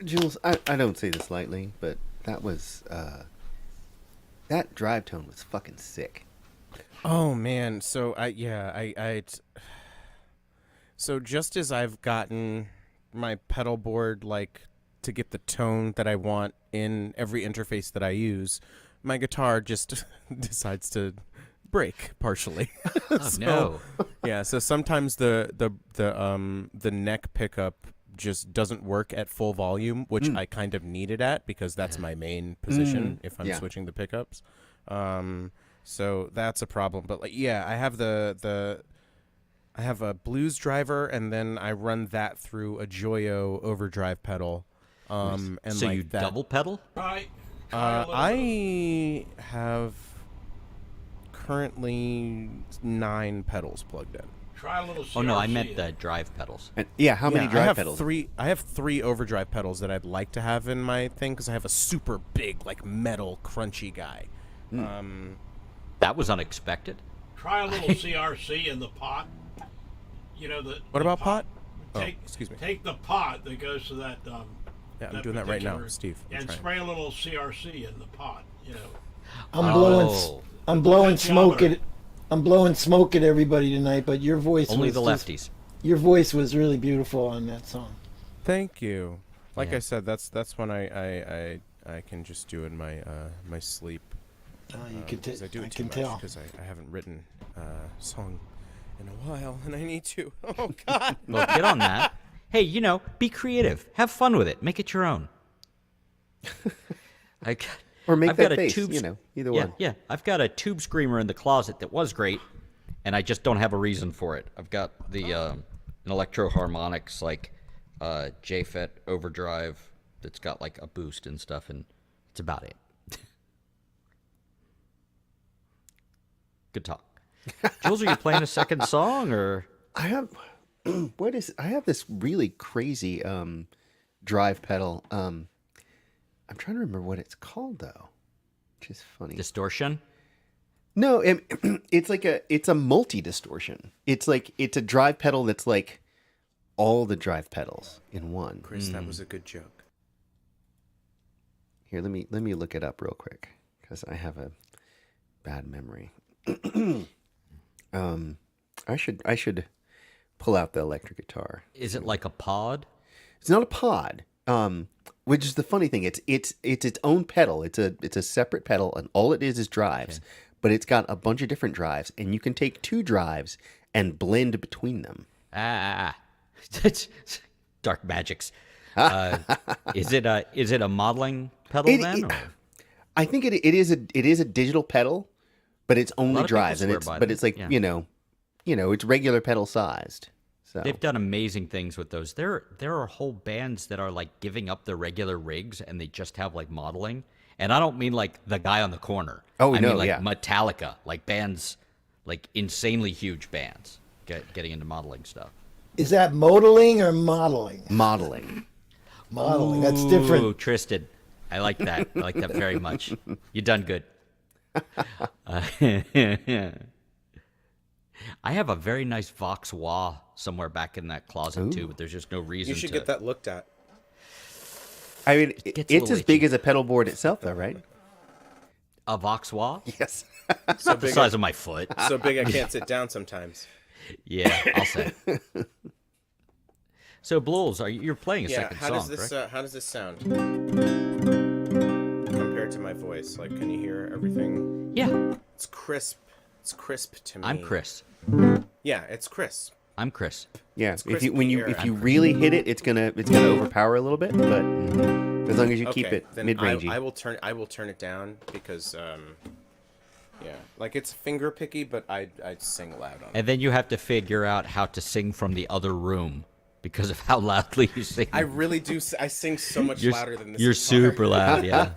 A: Jules, I don't say this lightly, but that was that drive tone was fucking sick.
B: Oh man, so so just as I've gotten my pedal board like to get the tone that I want in every interface that I use, my guitar just decides to break partially.
F: Oh, no.
B: Yeah, so sometimes the neck pickup just doesn't work at full volume, which I kind of need it at because that's my main position if I'm
A: Yeah.
B: switching the pickups. So that's a problem. But like, yeah, I have I have a Blues driver, and then I run that through a Joyo overdrive pedal. And
F: So
B: like
F: you
B: that,
F: double pedal?
C: Try a little bit
B: I have currently 9 pedals plugged in.
C: try a little CRC.
F: Oh no, I meant the drive pedals.
A: And, yeah, how many
B: Yeah,
A: drive
B: I have
A: pedals?
B: I have 3 overdrive pedals that I'd like to have in my thing because I have a super big, like metal, crunchy guy.
F: That was unexpected.
C: Try a little CRC in the pot. You know the.
B: What
C: the
B: about pot? Oh,
C: Take,
B: excuse me.
C: Take the pot that goes to that.
B: Yeah, I'm doing that right now,
C: particular-
B: Steve. I'm
C: And
B: trying.
C: spray a little CRC in the pot. You know.
G: I'm blowing
C: Good
G: smoke
C: job.
G: at I'm blowing smoke at everybody tonight, but your voice
F: Only
G: was
F: the
G: just-
F: lefties.
G: your voice was really beautiful on that song.
B: Thank you. Like
F: Yeah.
B: I said, that's when I can just do in my my sleep.
G: You could
B: Because I do
G: I
B: it too
G: can
B: much
G: tell.
B: because I haven't written a song in a while, and I need to. Oh God.
F: Well, get on that. Hey, be creative. Have fun with it. Make it your own.
A: Or make
F: I've
A: that
F: got a
A: face,
F: tube-
A: either
F: Yeah,
A: one.
F: yeah. I've got a tube screamer in the closet that was great, and I just don't have a reason for it. I've got the an Electro Harmonics like JFET overdrive that's got like a boost and stuff, and that's about it. Good talk. Jules, are you playing a second song or?
A: I have I have this really crazy drive pedal. I'm trying to remember what it's called though, which is funny.
F: Distortion?
A: No, it's a multi distortion. It's a drive pedal that's like all the drive pedals in one.
B: Chris, that was a good joke.
A: Here, let me look it up real quick because I have a bad memory. I should pull out the electric guitar.
F: Is it like a pod?
A: It's not a pod. Which is the funny thing. It's its own pedal. It's a separate pedal, and all it is drives. Okay. But it's got a bunch of different drives, and you can take 2 drives and blend between them.
F: Dark magics. Is it a modeling pedal then? Or?
A: I think it is a digital pedal, but it's only drives, and it's like
F: yeah.
A: It's regular pedal sized. So
F: they've done amazing things with those. There are whole bands that are like giving up their regular rigs and they just have like modeling. And I don't mean like the guy on the corner.
A: Oh,
F: I
A: no,
F: mean like
A: yeah.
F: Metallica, like bands, like insanely huge bands getting into modeling stuff.
G: Is that modeling or modeling?
A: Modeling.
G: Modeling. That's
F: Ooh,
G: different.
F: Tristan. I like that. I like that very much. You done good. I have a very nice Vox Wah somewhere back in that closet too, but there's just no reason
B: You should
F: to
B: get that looked at.
A: I mean,
F: gets a
A: it's
F: little
A: as big
F: itchy.
A: as a pedal board itself, though, right?
F: A Vox Wah?
A: Yes.
B: So
F: The
B: big,
F: size of my foot.
B: so big I can't sit down sometimes.
F: Yeah, I'll say. So, Blues, you're playing a
B: Yeah,
F: second
B: how
F: song,
B: does this
F: correct?
B: how does this sound compared to my voice? Like, can you hear everything?
F: Yeah,
B: It's crisp. It's crisp to me.
F: I'm Chris.
B: Yeah, it's crisp.
F: I'm Chris.
A: Yeah.
B: It's
A: If you
B: crispy air.
A: really hit it, it's gonna overpower a little bit, but as long as you keep
B: Okay,
A: it
B: then
A: mid rangey.
B: I will turn it down because yeah, like it's finger picky, but I sing loud on it.
F: And then you have to figure out how to sing from the other room because of how loudly you sing.
B: I really do. I sing so much
F: you're,
B: louder than this.
F: You're
B: guitar.
F: super loud, yeah.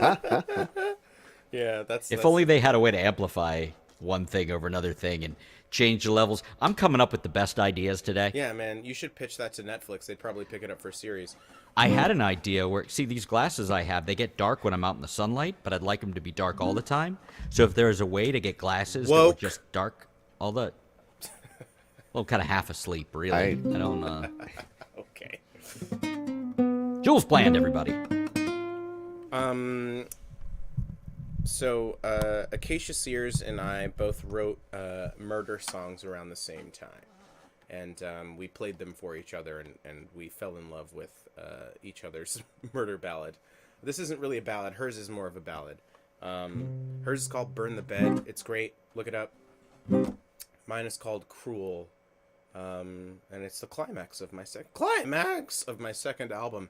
B: Yeah, that's.
F: If only they had a way to amplify one thing over another thing and change the levels. I'm coming up with the best ideas today.
B: Yeah, man, you should pitch that to Netflix. They'd probably pick it up for a series.
F: I had an idea where, see, these glasses I have, they get dark when I'm out in the sunlight, but I'd like them to be dark all the time. So if there's a way to get glasses that were
B: Woke.
F: just dark all the... Well, kind of half asleep, really. I don't...
B: Okay.
F: Jules planned, everybody.
B: So, Acacia Sears and I both wrote murder songs around the same time. And we played them for each other, and we fell in love with each other's murder ballad. This isn't really a ballad. Hers is more of a ballad. Hers is called Burn the Bed. It's great. Look it up. Mine is called Cruel. And it's the climax of my second album.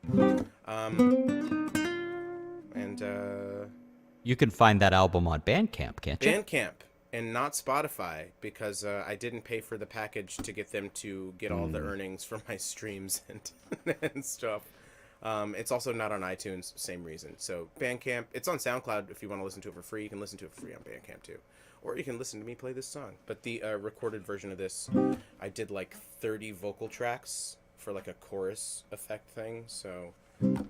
F: You can find that album on Bandcamp, can't you?
B: Bandcamp and not Spotify, because I didn't pay for the package to get them to get all the earnings from my streams and stuff. It's also not on iTunes, same reason. So Bandcamp, it's on SoundCloud if you want to listen to it for free. You can listen to it for free on Bandcamp too. Or you can listen to me play this song. But the recorded version of this, I did like 30 vocal tracks for like a chorus effect thing. So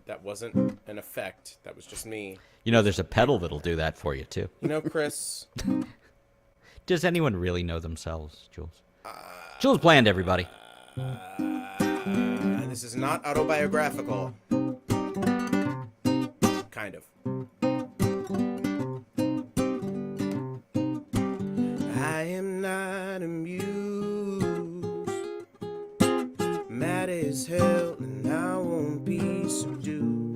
B: that wasn't an effect. That was just me.
F: You know, there's a pedal that'll do that for you, too.
B: You know, Chris...
F: Does anyone really know themselves, Jules? Jules Bland, everybody.
B: This is not autobiographical. Kind of. I am not amused. Mad as hell, and I won't be subdued.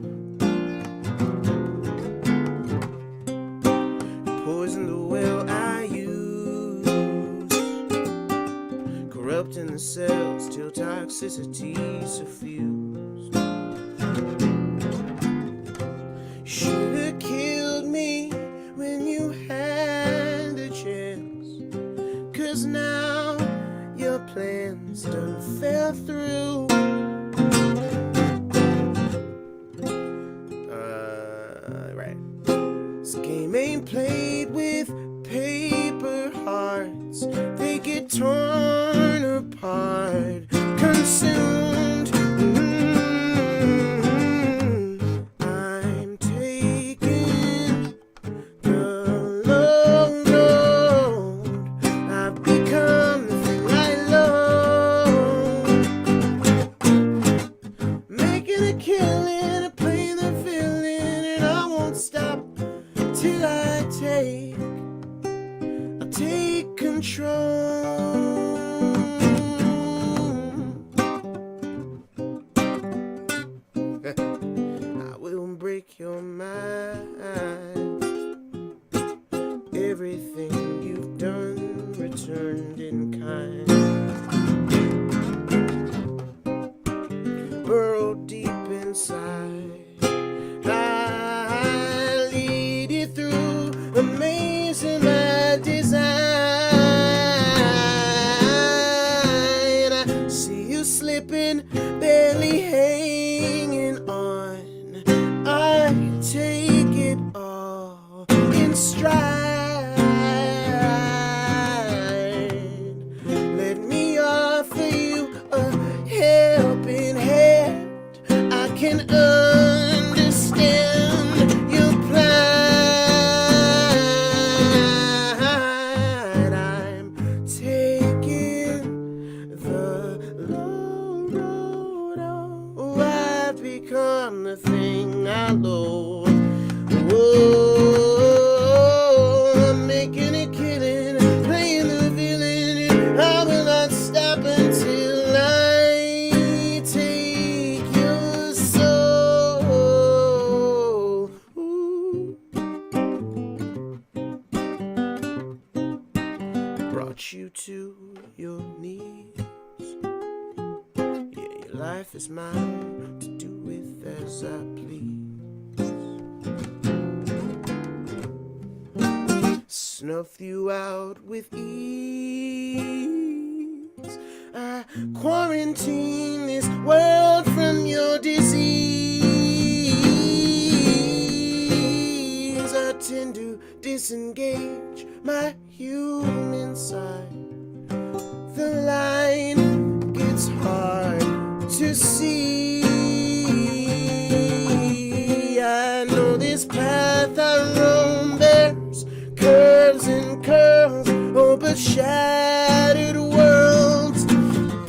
B: Poison the well I use. Corrupting the cells till toxicity suffused. Should've killed me when you had the chance, 'cause now your plans done fell through. Right. This game ain't played with paper hearts. They get torn apart, consumed. I'm taking the long road. I've become the thing I love. Making a killing, playing the villain, and I won't stop till I take control. I will break your mind. Everything you've done returned in kind. Burrowed deep inside, I lead you through a maze of my design. I see you slipping, barely hanging on. I take it all in stride. Let me offer you a helping hand. I can understand your plight. I'm taking the low road. Oh, I've become the thing I loathe. Oh, I'm making a killing, playing the villain, and I will not stop until I take your soul. Ooh. Brought you to your knees. Yeah, your life is mine to do with as I please. Snuff you out with ease. I quarantine this world from your disease. I tend to disengage my human side. The line gets hard to see. I know this path I roam bears curves and curls, oh, but shattered worlds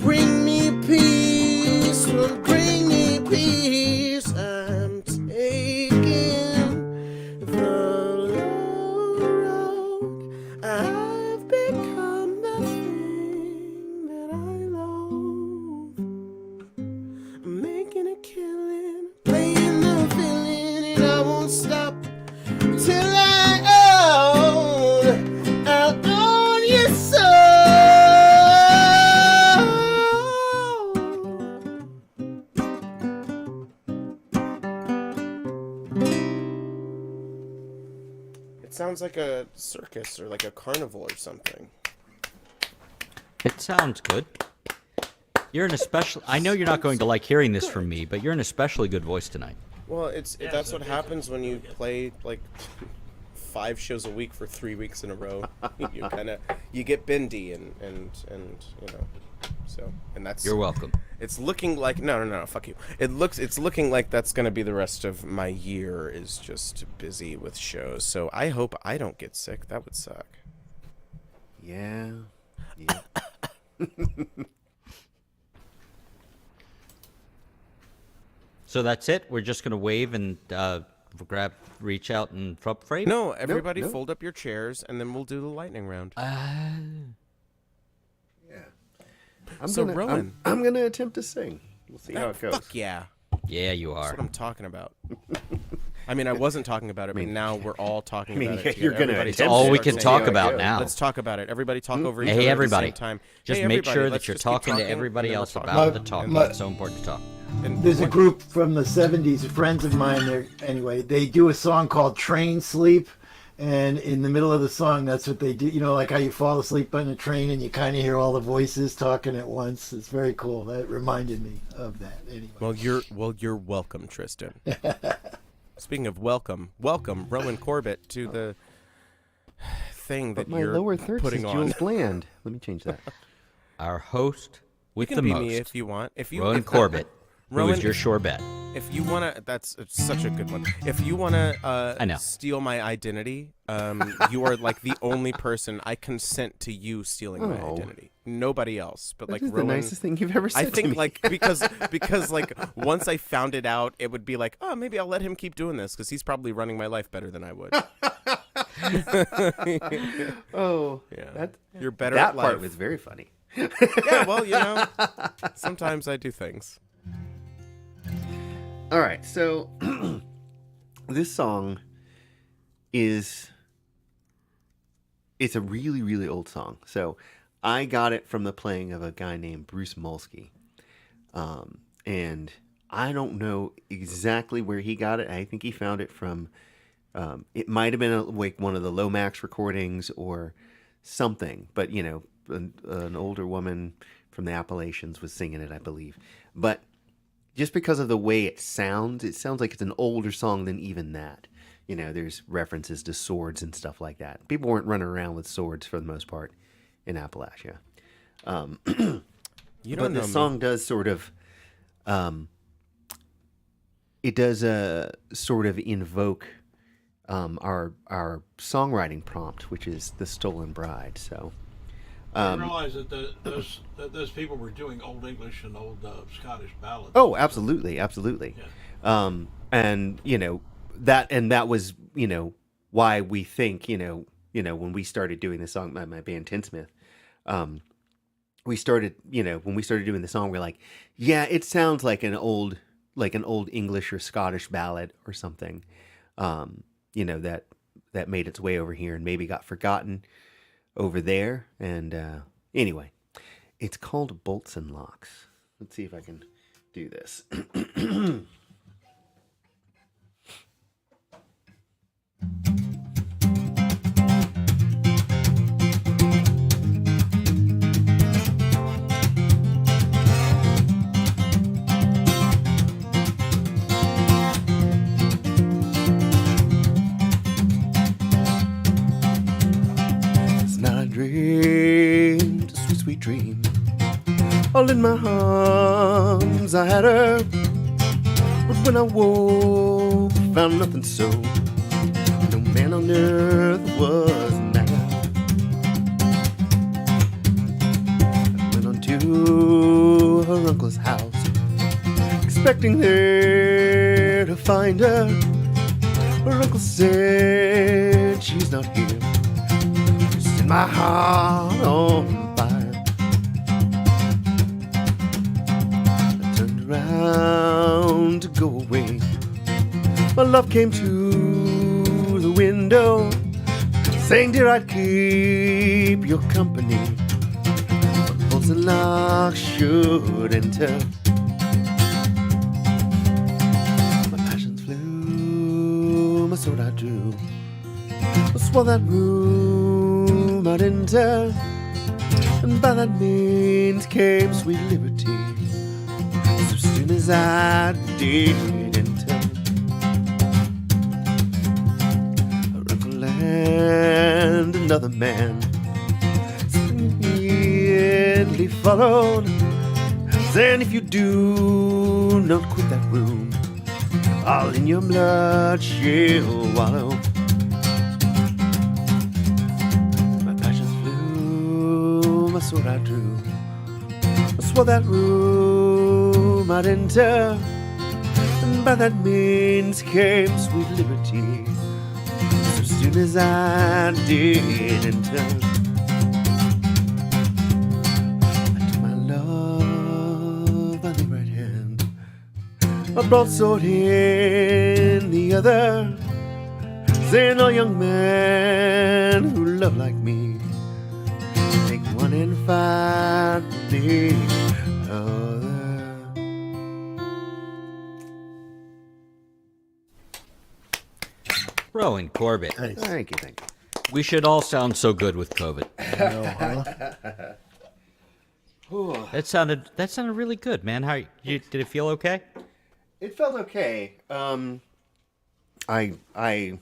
B: bring me peace, will bring me peace. I'm taking the low road. I've become the thing that I loathe. I'm making a killing, playing the villain, and I won't stop till I own your soul. sounds like a circus or like a carnival or something.
F: It sounds good. You're an especially. I know you're not going to like hearing this from me, but you're an especially good voice tonight.
B: Well, that's what happens when you play like 5 shows a week for 3 weeks in a row. You get bendy and you know. So, and that's.
F: You're welcome.
B: It's looking like no, fuck you. It's looking like that's gonna be the rest of my year is just busy with shows. So I hope I don't get sick. That would suck.
A: Yeah.
F: So that's it. We're just gonna wave and reach out and freight.
B: No, everybody
A: no.
B: fold up your chairs and then we'll do the lightning round. Rowan,
A: I'm gonna attempt to sing. We'll see how it goes.
B: Fuck yeah.
F: Yeah, you
B: That's
F: are.
B: what I'm talking about. I mean, I wasn't talking about it, but now we're all talking about it.
A: you're
B: together.
A: gonna
B: Everybody's
A: attempt
F: All
A: it.
F: we can
A: See
F: talk
A: how it
F: about
A: goes.
F: now.
B: Let's talk about it. Everybody talk over each
F: Hey,
B: other at the
F: everybody.
B: same time.
F: Just
B: Hey,
F: make
B: everybody,
F: sure that
B: let's
F: you're
B: just keep
F: talking to
B: talking,
F: everybody
B: and then
F: else
B: we'll talk
F: about
G: about
F: the
G: it.
F: talk.
G: My-
F: It's so important to talk.
B: And
G: There's a group from the 70s, friends of mine. Anyway, they do a song called Train Sleep. And in the middle of the song, that's what they do. You know, like how you fall asleep on a train and you kind of hear all the voices talking at once. It's very cool. That reminded me of that. Anyway.
B: Well, you're welcome, Tristan. Speaking of welcome, Rowan Corbett, to the thing that
A: My
B: you're
A: lower third
B: putting
A: is
B: on.
A: Jules Bland. Let me change that.
F: Our host with
B: You
F: the
B: can be
F: most,
B: me if you want.
F: Rowan Corbett, who
B: Rowan,
F: is your sure bet.
B: If you wanna, it's such a good one. If you wanna
F: I know.
B: steal my identity, you are like the only person I consent to you stealing my
A: Oh.
B: identity. Nobody else, but
A: That
B: like
A: is
B: Rowan.
A: the nicest thing you've ever said
B: I
A: to
B: think
A: me.
B: like because like once I found it out, it would be like, oh, maybe I'll let him keep doing this because he's probably running my life better than I would.
A: Oh,
B: Yeah, you're better
A: that
B: at life.
A: part was very funny.
B: Yeah, well, you know, sometimes I do things.
A: All right, so this song it's a really, really old song. So I got it from the playing of a guy named Bruce Molsky. And I don't know exactly where he got it. I think he found it from, it might have been like one of the Lomax recordings or something. But, you know, an older woman from the Appalachians was singing it, I believe. But just because of the way it sounds like it's an older song than even that. You know, there's references to swords and stuff like that. People weren't running around with swords for the most part in Appalachia.
B: You
A: But
B: don't know
A: the
B: me.
A: song does sort of, it does sort of invoke our songwriting prompt, which is the Stolen Bride. So,
C: I realize that those people were doing Old English and old Scottish ballads.
A: oh, absolutely, absolutely.
C: Yeah.
A: And you know that was why we think when we started doing the song, my band Tinsmith, we started when we started doing the song, we're like, yeah, it sounds like an old English or Scottish ballad or something, that made its way over here and maybe got forgotten over there. And anyway, it's called Bolts and Locks. Let's see if I can do this. Dreamed a sweet, sweet dream. All in my arms, I had her. But when I woke, found nothing so. No man on earth was mad. I went on to her uncle's house, expecting there to find her. Her uncle said she's not here. My heart on fire. I turned around to go away. My love came to the window, saying, dear, I'd keep your company, but bolts and locks should enter. My passions flew, my sword I drew. swore that room I'd enter, and by that means came sweet liberty. So soon as I did enter, uncle and another man immediately followed, saying, if you do not quit that room, all in your blood shall wallow. My passions flew, my sword I drew, I swore that room I'd enter, and by that means came sweet liberty. So soon as I did enter, I took my love by the right hand, a broadsword in the other, saying, oh, young man who love like me, take one and find the other.
F: Rowan Corbett.
A: Thank you.
F: We should all sound so good with COVID. That sounded really good, man. Did it feel okay?
A: It felt okay. I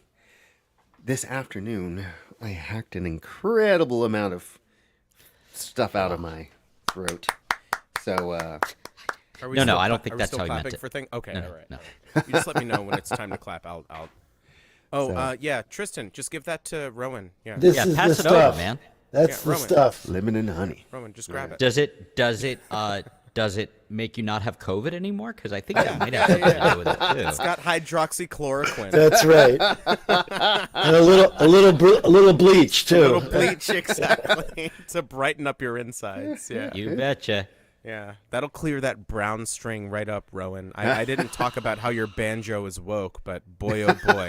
A: this afternoon I hacked an incredible amount of stuff out of my throat. So
B: Are we
F: No,
B: still
F: I don't
B: cla-
F: think
B: are we
F: that's
B: still
F: how he meant
B: clapping
F: it.
B: for thing. Okay,
F: No,
B: all right.
F: no.
B: You just let me know when it's time to clap. I'll. Yeah, Tristan, just give that to Rowan. Yeah,
G: This
F: Yeah,
G: is
F: pass
G: the
F: it over,
G: stuff.
F: man.
G: That's
B: Yeah,
G: the
B: Roman.
G: stuff.
A: lemon and honey.
B: Rowan, just grab it.
F: Does it make you not have COVID anymore? Because I think that might have something to do with it too.
B: It's got hydroxychloroquine.
G: That's right. And a little bleach too.
B: Little bleach, exactly, to brighten up your insides. Yeah,
F: You betcha.
B: yeah, that'll clear that brown string right up, Rowan. I didn't talk about how your banjo is woke, but boy, oh boy,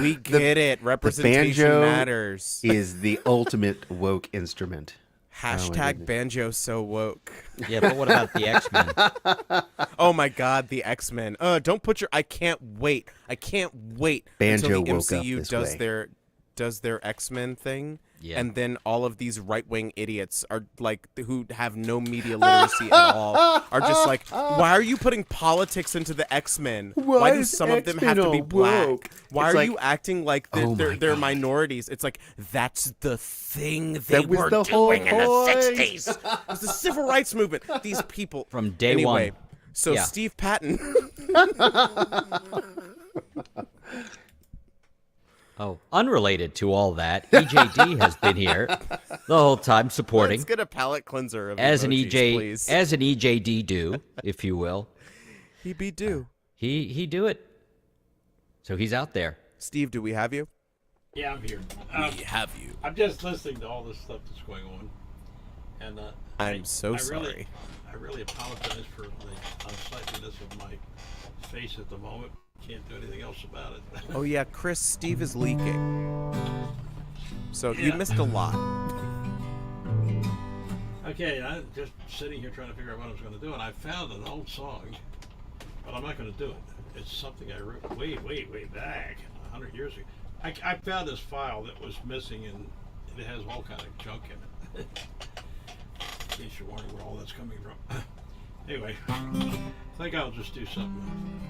B: we get it. Representation
A: banjo
B: matters.
A: is the ultimate woke instrument.
B: Hashtag banjo so woke.
F: Yeah, but what about the X-Men?
B: Oh my God, the X-Men. Don't put your. I can't wait.
A: Banjo
B: until the
A: woke up
B: MCU
A: this
B: does
A: way.
B: their X-Men thing.
F: Yeah.
B: And then all of these right-wing idiots are like, who have no media literacy at all, are just like, why are you putting politics into the X-Men? Why do
A: is
B: some of them have
A: X-Men
B: to be
A: all
B: black?
A: woke?
B: Why
A: It's
B: are
A: like,
B: you acting like
A: oh my
B: they're
A: God.
B: minorities? It's like, that's the thing they
A: That was
B: were
A: the whole
B: doing in the
A: point.
B: 60s. It was the civil rights movement. These people.
F: From day
B: Anyway,
F: one.
B: so
F: Yeah.
B: Steve Patton.
F: Oh, unrelated to all that, EJD has been here the whole time supporting
B: Let's get a palate cleanser of
F: as an
B: emojis, please.
F: as an EJD do, if you will.
B: He be due.
F: He do it. So he's out there.
B: Steve, do we have you?
C: Yeah, I'm here.
B: We have you.
C: I'm just listening to all this stuff that's going on, and
B: I'm so
C: I
B: sorry.
C: I really apologize for the unsightliness of my face at the moment. Can't do anything else about it.
B: Oh yeah, Chris, Steve is leaking. So you
C: Yeah.
B: missed a lot.
C: Okay, I'm just sitting here trying to figure out what I was going to do, and I found an old song, but I'm not going to do it. It's something I wrote way back, 100 years ago. I found this file that was missing, and it has all kind of junk in it. In case you're wondering where all that's coming from. Anyway, I think I'll just do something.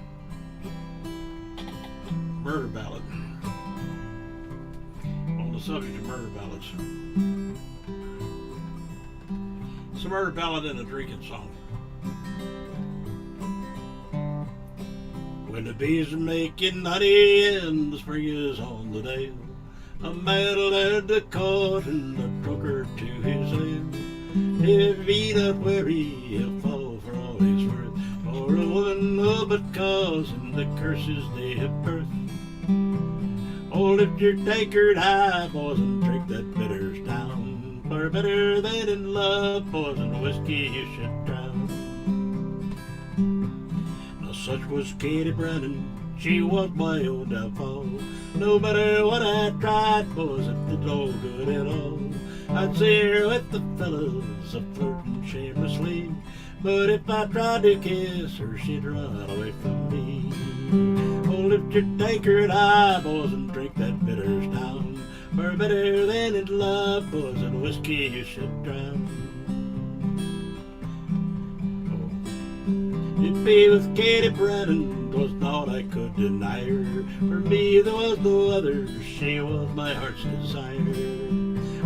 C: Murder ballad. On the subject of murder ballads. It's a murder ballad and a drinking song. When the bees are making honey and the spring is on the dale, a man led the cart and a trucker to his ale. If he not wary, he'll fall for all he's worth. For a woman will but cause him the curses they have birth. Oh, lift your tankard high, boys, and drink that bitters down. For better than in love, boys, and whiskey you should drown. Now such was Katie Brennan, she was my own downfall. No matter what I tried, boys, it did no good at all. I'd see her with the fellas, a flirting shamelessly. But if I tried to kiss her, she'd run away from me. Oh, lift your tankard high, boys, and drink that bitters down. For better than in love, boys, and whiskey you should drown. It'd be with Katie Brennan, 'twas naught I could deny her. For me there was no other, she was my heart's desire.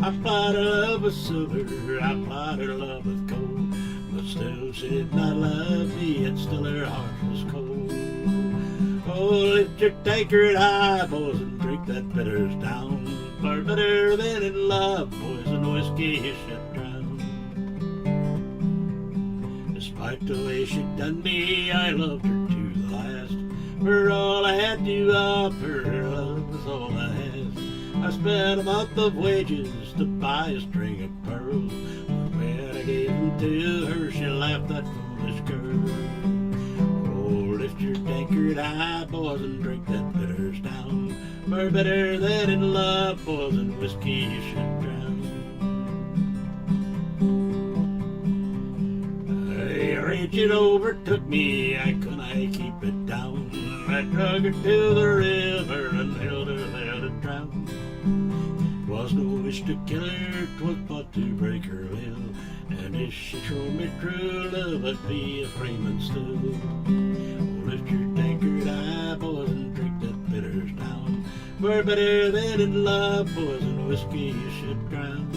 C: I plied her love with silver, I plied her love with gold, but still she did not love me, and still her heart was cold. Oh, lift your tankard high, boys, and drink that bitters down. For better than in love, boys, and whiskey you should drown. Despite the way she done me, I loved her to the last. For all I had to offer, her love was all I had. I spent a month of wages to buy a string of pearls. But when I gave them to her, she laughed, that foolish girl. Oh, lift your tankard high, boys, and drink that bitters down. For better than in love, boys, and whiskey you should drown. Raging overtook me, I couldn't keep it down. I drug her to the river and held her there to drown. 'Twas no wish to kill her, 'twas but to break her will. And if she showed me true love, I'd be a Freeman still. Oh, lift your tankard high, boys, and drink that bitters down. For better than in love, boys, and whiskey you should drown.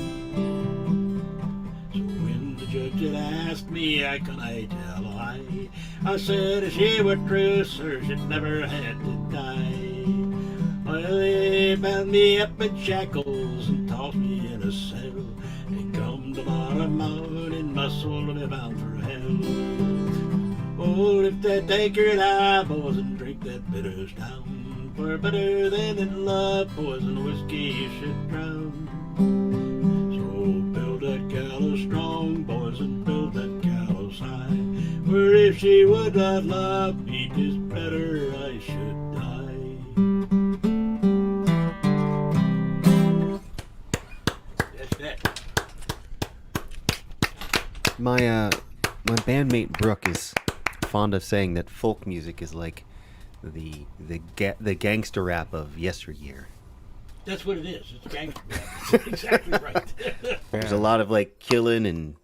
C: Judge had asked me, I couldn't tell a lie. I said if she were true, sir, she'd never had to die. Well, they bound me up in shackles and tossed me in a cell. And come tomorrow morning, my soul will be bound for hell. Oh, lift that tankard high, boys, and drink that bitters down. For better than in love, boys, and whiskey you should drown. Build that gallows strong, boys, and build that gallows high. For if she would not love me, 'tis better I should die. That's that.
A: My bandmate Brooke is fond of saying that folk music is like the gangster rap of yesteryear.
C: That's what it is. It's gangster rap. That's exactly right.
A: There's a lot of like killing and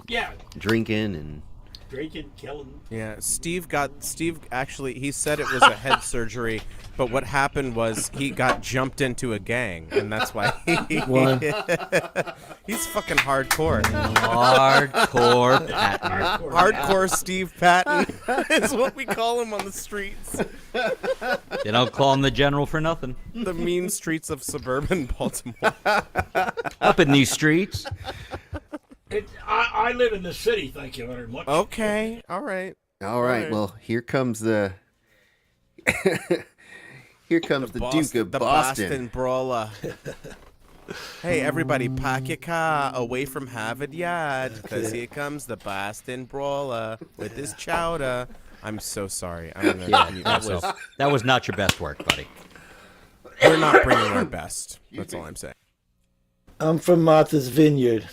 C: Yeah,
A: drinking and
C: drinking, killing.
B: Yeah, Steve actually, he said it was a head surgery, but what happened was he got jumped into a gang, and that's why he's fucking hardcore.
F: Hardcore Patton.
B: Hardcore Steve Patton is what we call him on the streets.
F: They don't call him the general for nothing.
B: The mean streets of suburban Baltimore.
F: Up in these streets.
C: I live in the city, thank you very much.
B: Okay, all right.
A: all right. Well, here comes the here comes the Duke of
B: the
A: Boston.
B: Brawler. Hey, everybody, park your car away from Harvard Yard, because here comes the Boston Brawler with his chowder. I'm so sorry. I'm gonna mute myself.
F: That was not your best work, buddy.
B: We're not bringing our best. That's all I'm saying.
G: I'm from Martha's Vineyard,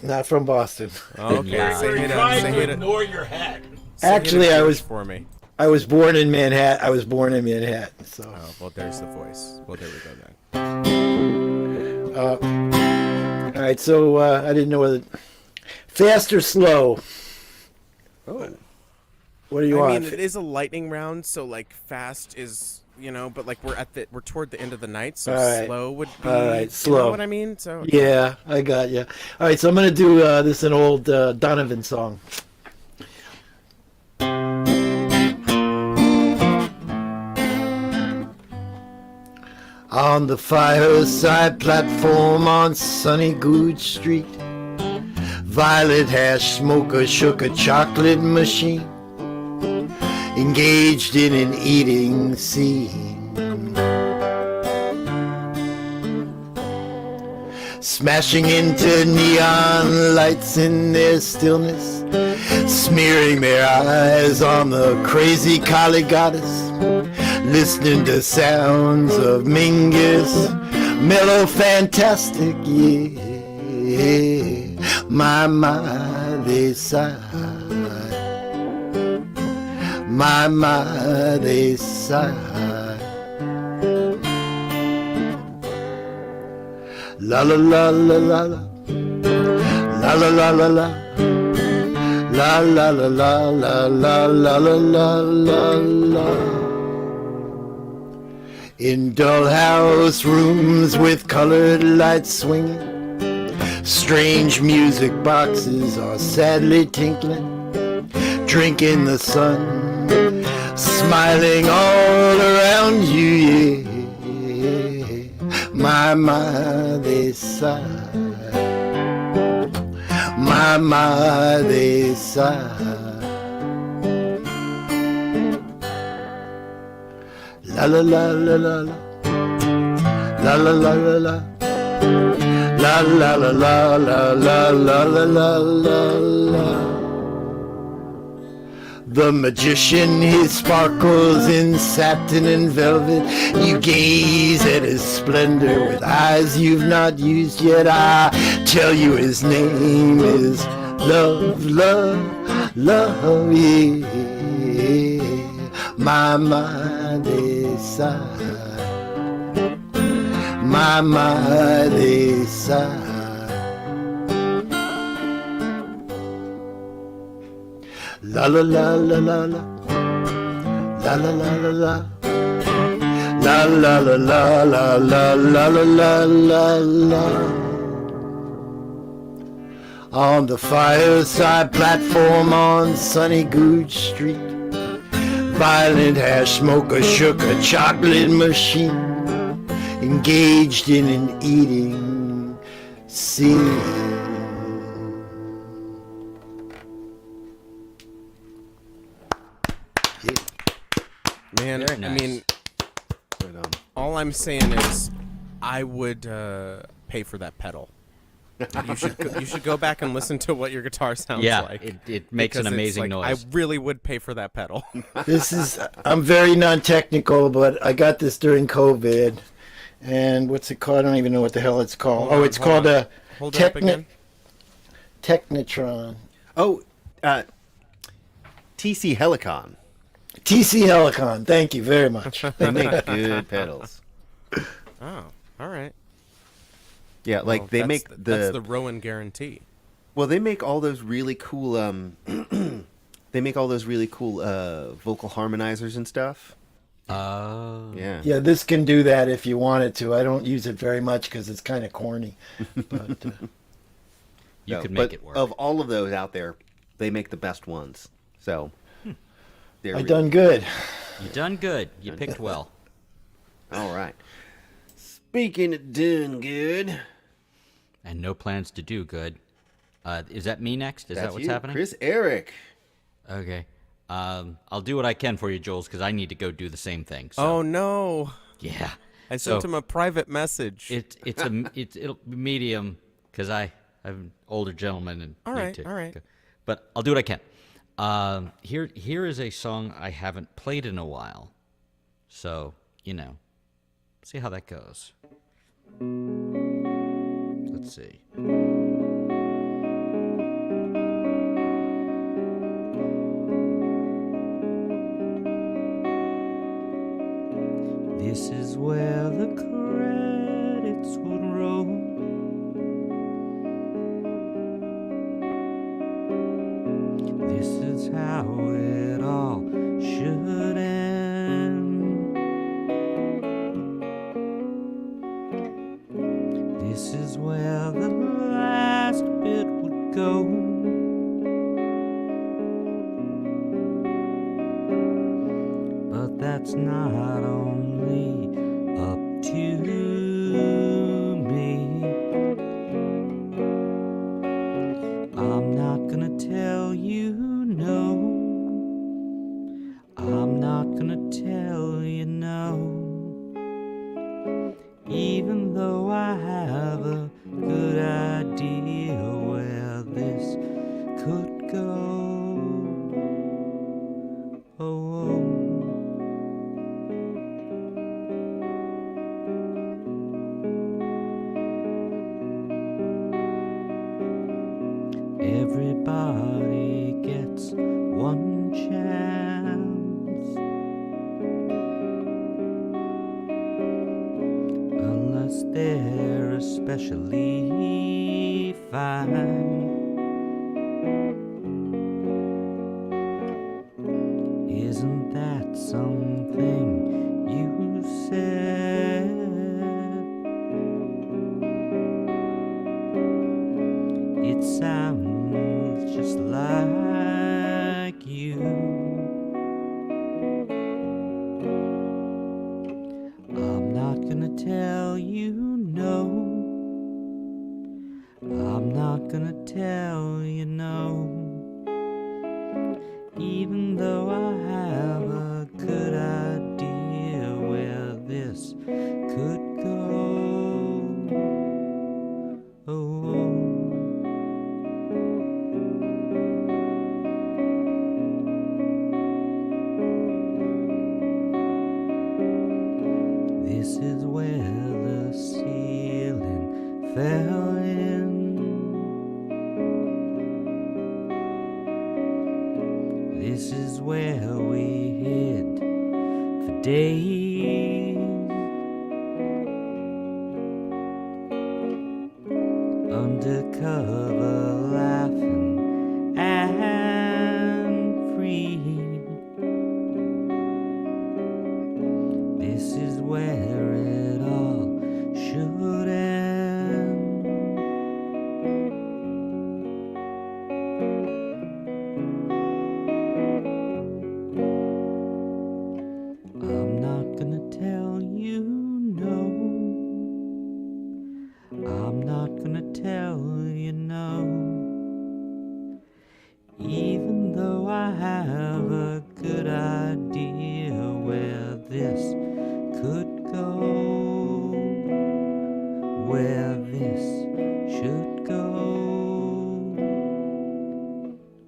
G: not from Boston.
B: Okay,
F: Yeah.
B: say
C: You're
B: it.
C: trying
B: Say
C: to
B: it.
C: ignore your hat.
G: Actually, I was
B: for me.
G: born in Manhattan. I was born in Manhattan. So,
B: Oh, well, there's the voice. Well, there we go then.
G: all right. So I didn't know whether fast or slow.
A: Oh,
G: What do you
B: I
G: want?
B: mean, it is a lightning round, so like fast is, but like we're toward the end of the night, so
G: All right.
B: slow would be.
G: All right,
B: You know
G: slow.
B: what I mean? So
G: Yeah, I got you. All right, so I'm gonna do this an old Donovan song. On the fireside platform on sunny Good Street, violet hash smoker shook a chocolate machine, engaged in an eating scene. Smashing into neon lights in their stillness, smearing their eyes on the crazy Kali goddess, listening to sounds of Mingus, mellow, fantastic, yeah. My, they sigh. My, they sigh. La la la la la la. La la la la la. La la la la la la la la la la. In dull house rooms with colored lights swinging, strange music boxes are sadly tinkling. Drink in the sun, smiling all around you, yeah. My, they sigh. My, they sigh. La la la la la la. La la la la la. La la la la la la la la la la. The magician, he sparkles in satin and velvet. You gaze at his splendor with eyes you've not used yet. I tell you his name is love, love, love, yeah. My, they sigh. My, they sigh. La la la la la la. La la la la la. La la la la la la la la la la. On the fireside platform on sunny Gooch Street, violent hash smoker shook a chocolate machine, engaged in an eating scene.
B: Man,
F: Very nice.
B: I mean, all I'm saying is, I would pay for that pedal. You should go back and listen to what your guitar sounds
F: Yeah,
B: like.
F: it makes an
B: because it's
F: amazing
B: like,
F: noise.
B: I really would pay for that pedal.
G: This is, I'm very non-technical, but I got this during COVID. And what's it called? I don't even know what the hell it's called.
B: Hold on,
G: It's called a
B: Hold it up again.
G: Technitron.
A: Oh, TC Helicon.
G: TC Helicon. Thank you very much.
A: They make good pedals.
B: Oh, all right.
A: Yeah, like
B: Well,
A: they
B: that's
A: make
B: that's the Rowan guarantee.
A: well, they make all those really cool they make all those really cool vocal harmonizers and stuff.
F: Oh.
A: Yeah.
G: Yeah, this can do that if you want it to. I don't use it very much because it's kind of corny. But
F: You
A: No,
F: could
A: but
F: make it work.
A: Of all of those out there, they make the best ones. So
G: I done good.
F: You done good. You picked well.
A: All right. Speaking of doing good,
F: And no plans to do good. Is that me next? Is that what's
A: you,
F: happening?
A: Chris Eric.
F: Okay. I'll do what I can for you, Jules, because I need to go do the same thing. So,
B: Oh no!
F: yeah.
B: I sent
F: So,
B: him a private message.
F: It'll be medium because I'm an older gentleman and
B: All
F: need
B: right,
F: to
B: all right.
F: go. But I'll do what I can. Here is a song I haven't played in a while, so see how that goes. Let's see. This is where the credits would roll. This is how it all should end. This is where the last bit would go. But that's not only up to me. I'm not gonna tell you no. I'm not gonna tell you no. Even though I have a good idea where this could go. Oh. Everybody gets one chance, unless there especially fine. Isn't that something you said? It sounds just like you. I'm not gonna tell you no. I'm not gonna tell you no. Even though I have a good idea where this could go. Oh. This is where the ceiling fell in. This is where we hid for days. Undercover, laughing and free. This is where it all should end. I'm not gonna tell you no. I'm not gonna tell you no. Even though I have a good idea where this could go, where this should go.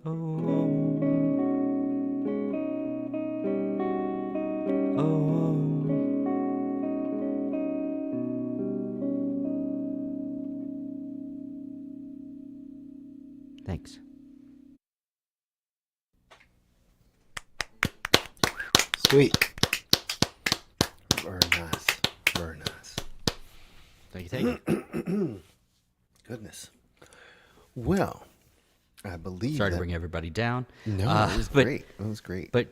F: Oh, oh, oh. Thanks.
G: Sweet.
A: Very nice. Very nice.
F: Thank you.
A: Goodness. Well, I believe
F: Sorry to
A: that...
F: bring everybody down.
A: No, it was
F: but,
A: great. It was great.
F: But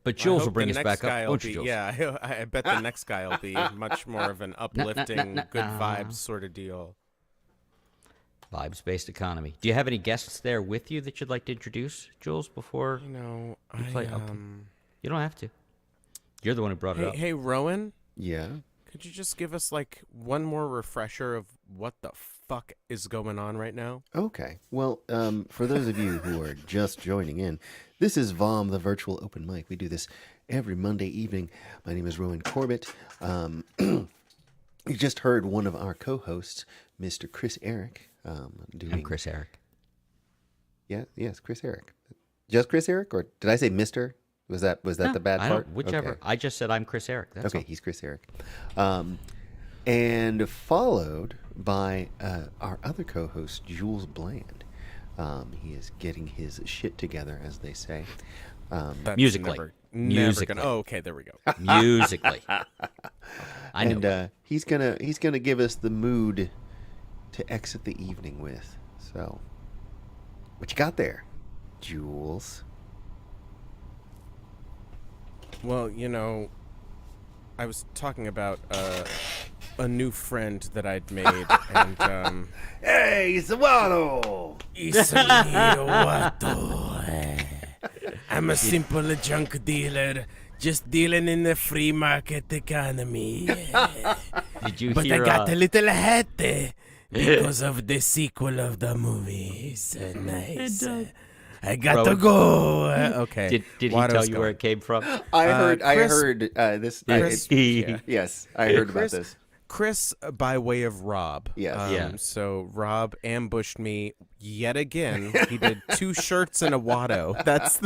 B: I
F: Jules will
B: hope
F: bring
B: the
F: us
B: next
F: back
B: guy
F: up,
B: will
F: won't you,
B: be-
F: Jules?
B: Yeah, I bet the next guy will be much more of an uplifting, good vibes sort of deal.
F: Vibes-based economy. Do you have any guests there with you that you'd like to introduce, Jules, before
B: You know,
F: you play? Okay. You don't have to. You're the one who brought it up.
B: Hey, Rowan,
A: Yeah.
B: could you just give us like one more refresher of what the fuck is going on right now?
A: Okay. Well, for those of you who are just joining in, this is VOM, the virtual open mic. We do this every Monday evening. My name is Rowan Corbett. You just heard one of our co-hosts, Mr. Chris Eric. Doing...
F: I'm Chris Eric.
A: Yeah. Yes, Chris Eric. Just Chris Eric, or did I say Mr.? Was that the bad
F: I
A: part?
F: don't, whichever.
A: Okay.
F: I just said I'm Chris Eric. That's
A: Okay,
F: all.
A: he's Chris Eric. And followed by our other co-host, Jules Bland. He is getting his shit together, as they say.
B: That's
F: Musically.
B: never
F: Musically.
B: gonna. Oh, okay, there we go.
F: Musically. I know.
A: And he's gonna give us the mood to exit the evening with. So, what you got there, Jules?
B: Well, you know, I was talking about a new friend that I'd made, and
A: Hey, Sawato!
E: I'm a simple junk dealer, just dealing in the free market economy.
F: Did you
E: But I
F: hear?
E: got a little hat because of the sequel of the movie. So nice. I got to
F: Rowan.
E: go.
B: okay.
F: Did he
B: Watto's
F: tell you where
B: going.
F: it came from?
A: I heard
B: Chris-
A: this.
B: Chris-
F: Yeah.
A: Yes, I heard about
B: Chris,
A: this.
B: Chris, by way of Rob.
A: Yes.
F: Yeah.
B: So Rob ambushed me yet again. He did 2 shirts and a Watto. That's.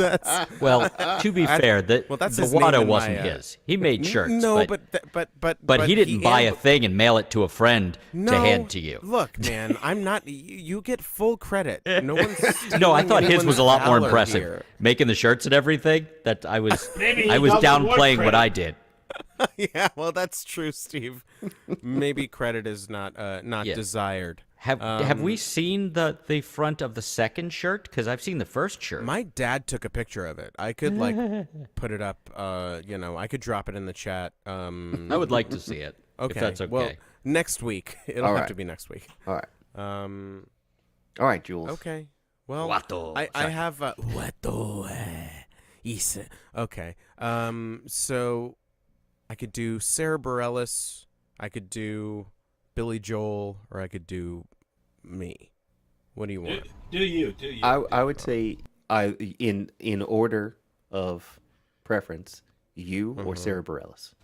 F: Well, to be fair, the
B: that's
F: the
B: his name
F: Watto
B: in
F: wasn't
B: my,
F: his. He made shirts.
B: No,
F: but he didn't buy a thing and mail it to a friend
B: no,
F: to hand to you.
B: Look, man, I'm not. You get full credit. No one's.
F: No, I
B: stealing
F: thought his
B: anyone's
F: was a lot more
B: valor
F: impressive.
B: here.
F: Making the shirts and everything. That I was
C: Maybe he
F: I was
C: doesn't want
F: downplaying what
C: credit.
F: I did.
B: Yeah, well, that's true, Steve. Maybe credit is not
F: Yeah.
B: desired.
F: Have we seen the front of the second shirt? Because I've seen the first shirt.
B: My dad took a picture of it. I could put it up. I could drop it in the chat.
F: I would like to see it.
B: Okay,
F: If that's okay.
B: Well, next week. It'll
A: All
B: have
A: right.
B: to be next week.
A: All right.
B: Um.
A: All right, Jules.
B: Okay. Well,
F: Wato.
B: I have Wato. Is okay. So I could do Sarah Bareilles, I could do Billy Joel, or I could do me. What do you want?
C: Do you?
A: I would say in order of preference, you or Sarah Bareilles.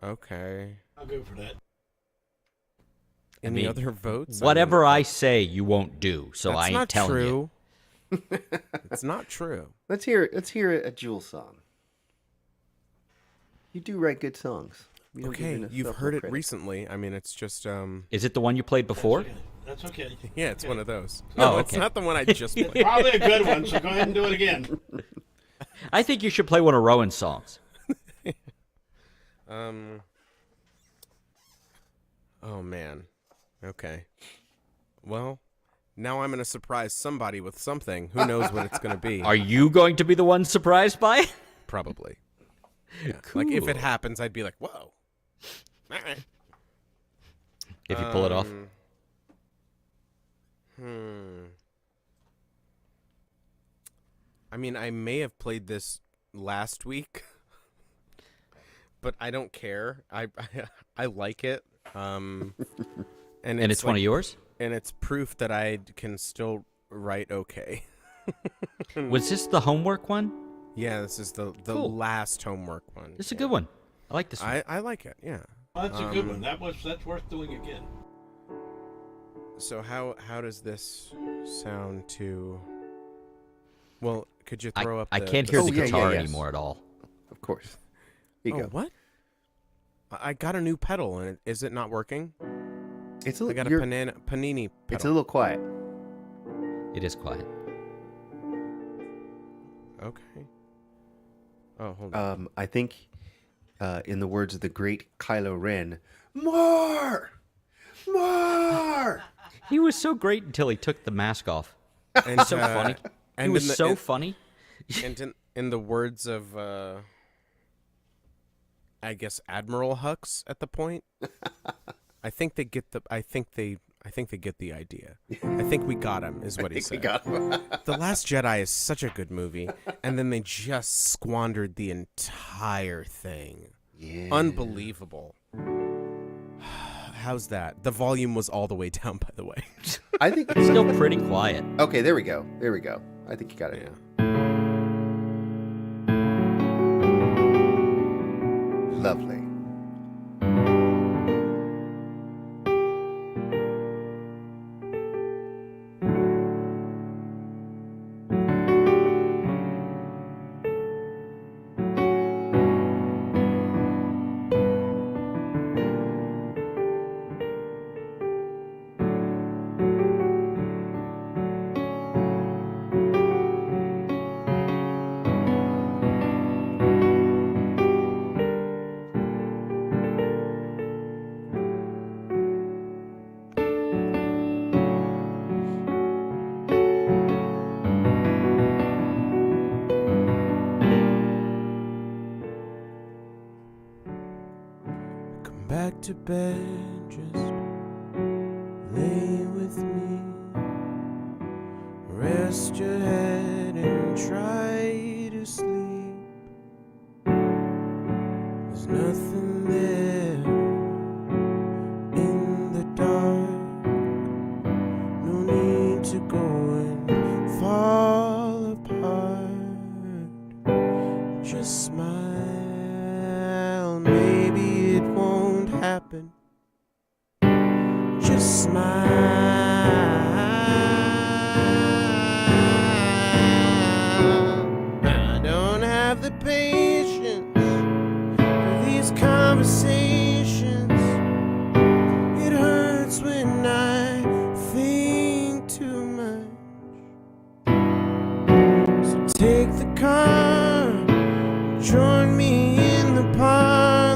B: Okay.
C: I'll go for that.
B: Any
F: mean,
B: other votes?
F: Whatever I say, you won't do. So
B: That's
F: I ain't
B: not
F: telling you.
B: true. It's not true.
A: Let's hear a Jules song. You do write good songs. You don't give
B: Okay,
A: yourself
B: you've
A: no
B: heard it
A: credit.
B: recently. I mean, it's just
F: Is it the one you played before?
C: That's okay.
B: yeah, it's one of those.
F: Oh,
B: No, it's
F: okay.
B: not the one I just played.
C: Probably a good one, so go ahead and do it again.
F: I think you should play one of Rowan's songs.
B: Oh man. Okay. Well, now I'm gonna surprise somebody with something. Who knows what it's gonna be?
F: Are you going to be the one surprised by it?
B: Probably. Yeah. Like if it
F: Cool.
B: happens, I'd be like, "Whoa!" All right.
F: If you pull it off.
B: I mean, I may have played this last week, but I don't care. I like it. And
F: And it's one of yours?
B: And it's proof that I can still write okay.
F: Was this the homework one?
B: Yeah, this is the
F: Cool.
B: last homework one.
F: This is a good one. I like this one.
B: I like it. Yeah.
C: Well, that's a good one. That's worth doing again.
B: So how does this sound to? Well, could you throw up?
F: I
B: the-
F: can't hear
A: Oh,
F: the
A: yeah,
F: guitar
A: yes.
F: anymore at all.
A: Of course. Here you
B: Oh,
A: go.
B: what? I got a new pedal, and is it not working?
A: It's a
B: I
A: little.
B: got a panini pedal.
A: It's a little quiet.
F: It is quiet.
B: Okay. Oh, hold on.
A: I think, in the words of the great Kylo Ren, more.
F: He was so great until he took the mask off.
B: And,
F: So funny. He
B: and
F: was
B: in the-
F: so
B: in-
F: funny.
B: And in the words of, I guess Admiral Hux at the point, I think they get the. I think they get the idea. I think we got him, is what he said. The Last Jedi is such a good movie, and then they just squandered the entire thing.
A: Yeah.
B: Unbelievable. How's that? The volume was all the way down, by the way.
A: I think.
F: Still pretty quiet.
A: Okay, there we go. There we go. I think you got it.
B: Yeah.
A: Lovely.
B: Come back to bed, just lay with me. Rest your head and try to sleep. There's nothing there in the dark. No need to go and fall apart. Just smile, maybe it won't happen. Just smile. I don't have the patience for these conversations. It hurts when I think too much. So take the car, join me in the park.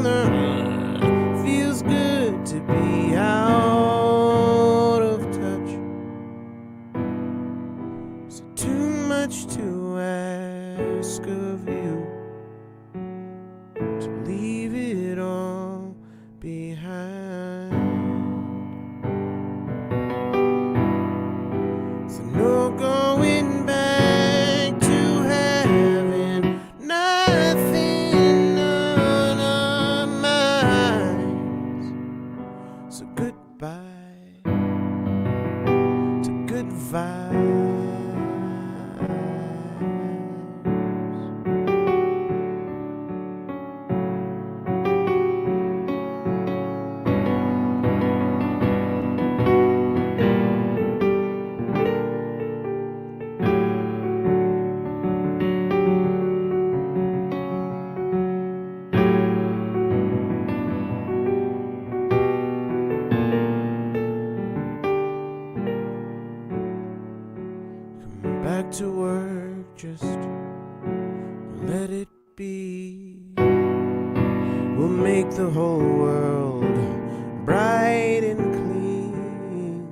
B: whole world bright and clean.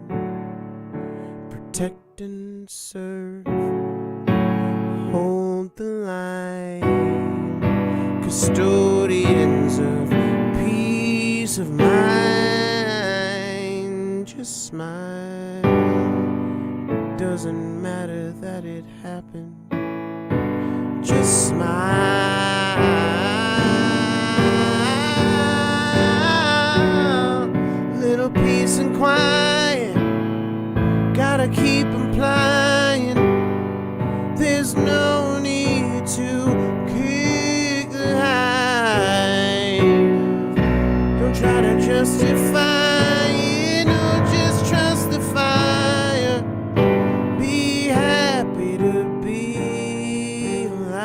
B: Protect and serve, hold the line, custodians of peace of mind. Just smile, doesn't matter that it happened. Just smile, little peace and quiet, gotta keep implying. There's no need to kick the hive. Don't try to justify it, no, just trust the fire. Be happy to be alive.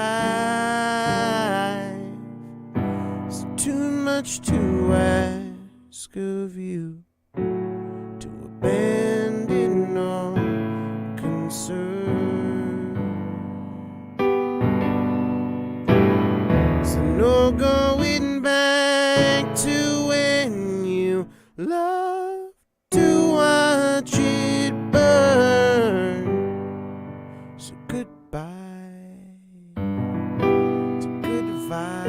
B: It's too much to ask of you to abandon all concern. So no going back to when you loved to watch it burn. So goodbye to good vibes.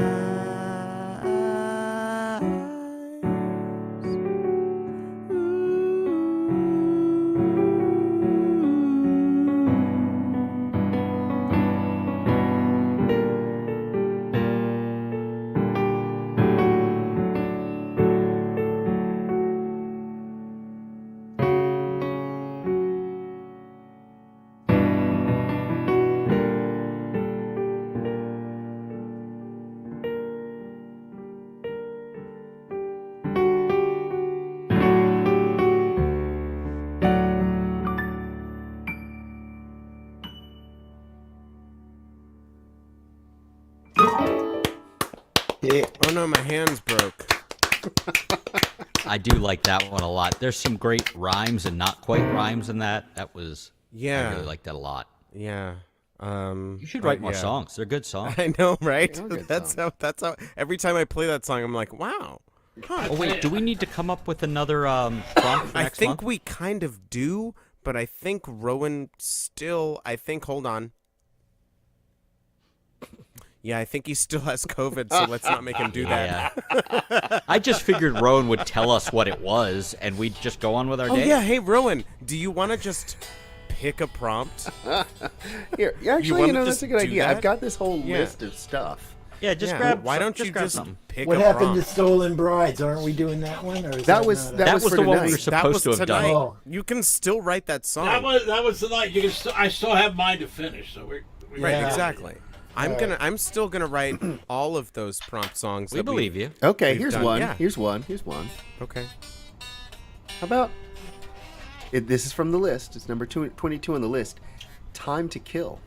G: Yeah.
B: Oh no, my hands broke.
F: I do like that one a lot. There's some great rhymes and not quite rhymes in that. That was I
B: Yeah.
F: really like that a lot.
B: Yeah.
F: You should write more
B: yeah.
F: songs. They're good songs.
B: I know, right?
A: good
B: That's how every time I play that song I'm like, wow. Huh.
F: Oh wait, do we need to come up with another prompt for
B: I
F: next
B: think
F: month?
B: we kind of do, but I think Rowan still hold on. Yeah, I think he still has COVID, so let's not make him do that.
F: Yeah. I just figured Rowan would tell us what it was, and we'd just go on with our
B: Oh
F: day.
B: yeah, hey Rowan, do you want to just pick a prompt?
A: Here, actually,
B: wanna
A: you know, that's
B: just
A: a good
B: do
A: idea.
B: that?
A: I've got this whole
B: Yeah.
A: list of stuff.
F: Yeah, just
B: Yeah,
F: grab.
B: why don't you
F: grab
B: just
F: something.
B: pick
G: What
B: a
G: happened
B: prompt?
G: to Stolen Brides? Aren't we doing that one? Or is
A: That was
G: not
A: that,
F: That
A: was
F: was
A: for
F: the one we
A: tonight.
F: were supposed to have done.
B: tonight.
G: Oh.
B: You can still write that song.
C: That was the night. You can. I still have mine to finish. So we
B: Right,
G: Yeah.
B: exactly. I'm still gonna write all of those prompt songs.
F: We
B: that
F: believe you.
A: Okay,
B: We've
A: here's
B: done-
A: one.
B: yeah.
A: Here's one. Here's one.
B: Okay.
A: How about this is from the list. It's number 22 on the list. Time to Kill.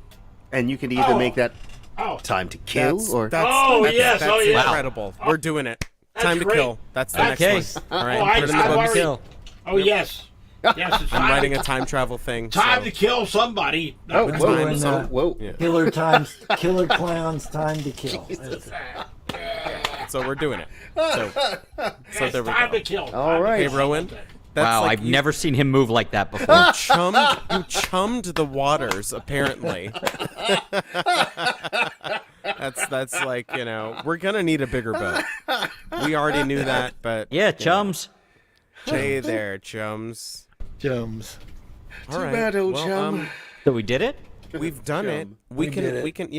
A: And you can either make that
C: Oh,
A: Time to Kill or
C: Oh, yes,
B: that's
C: oh, yeah.
B: incredible. We're doing it. Time to
C: great.
B: kill. That's the
F: Okay.
B: next one. All right,
C: Oh,
B: put it in the
C: I've
B: book.
C: already-
F: Kill.
C: oh yes. Yes, it's
B: I'm writing a time travel thing.
C: time
B: so.
C: to kill somebody.
A: Oh,
B: Time
A: whoa,
G: and,
A: whoa, whoa.
B: Yeah.
G: Killer Clowns Time to Kill.
B: So we're doing it. So
C: It's
B: there we
C: time
B: go.
C: to kill.
A: All
C: Time to
A: right.
B: Hey
C: kill.
B: Rowan. That's
F: Wow,
B: like
F: I've never seen him move like that before.
B: you chummed the waters apparently. That's like, we're gonna need a bigger boat. We already knew that, but
F: Yeah, chums.
B: hey there, chums.
G: Jums.
B: All right.
A: bad, old
B: well,
A: chum.
F: So we did it?
B: we've done it. We
G: did
B: can
G: it.
B: we can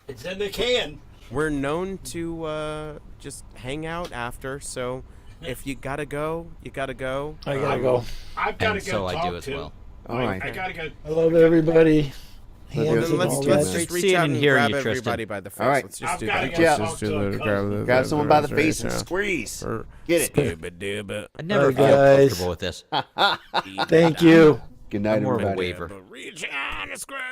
C: It's in the can.
B: we're known to just hang out after, so if you gotta go, you gotta go.
G: I gotta go.
C: I've got to
F: And
C: go
F: so I
C: talk
F: do as
C: to.
F: well.
A: All right.
C: I gotta go.
G: I love everybody.
A: Well,
G: Hands
A: then
G: and
B: Let's
G: all
B: let's
G: that.
B: just
F: Great
B: reach
F: seeing
B: out
F: and
B: and
F: hearing
B: grab
F: you, Tristan.
B: everybody by the face.
A: All right.
B: Let's just
C: I've
B: do
C: gotta
B: that.
C: go
A: Yeah.
C: talk to a cousin.
A: Grab someone by the face and squeeze. Get it.
B: Scooba-dooba.
F: I never
G: Bye,
F: feel
G: guys.
F: comfortable with this.
G: Thank you.
A: Good night,
F: I'm more of a
A: everybody.
F: waver.
B: Reach out and scratch.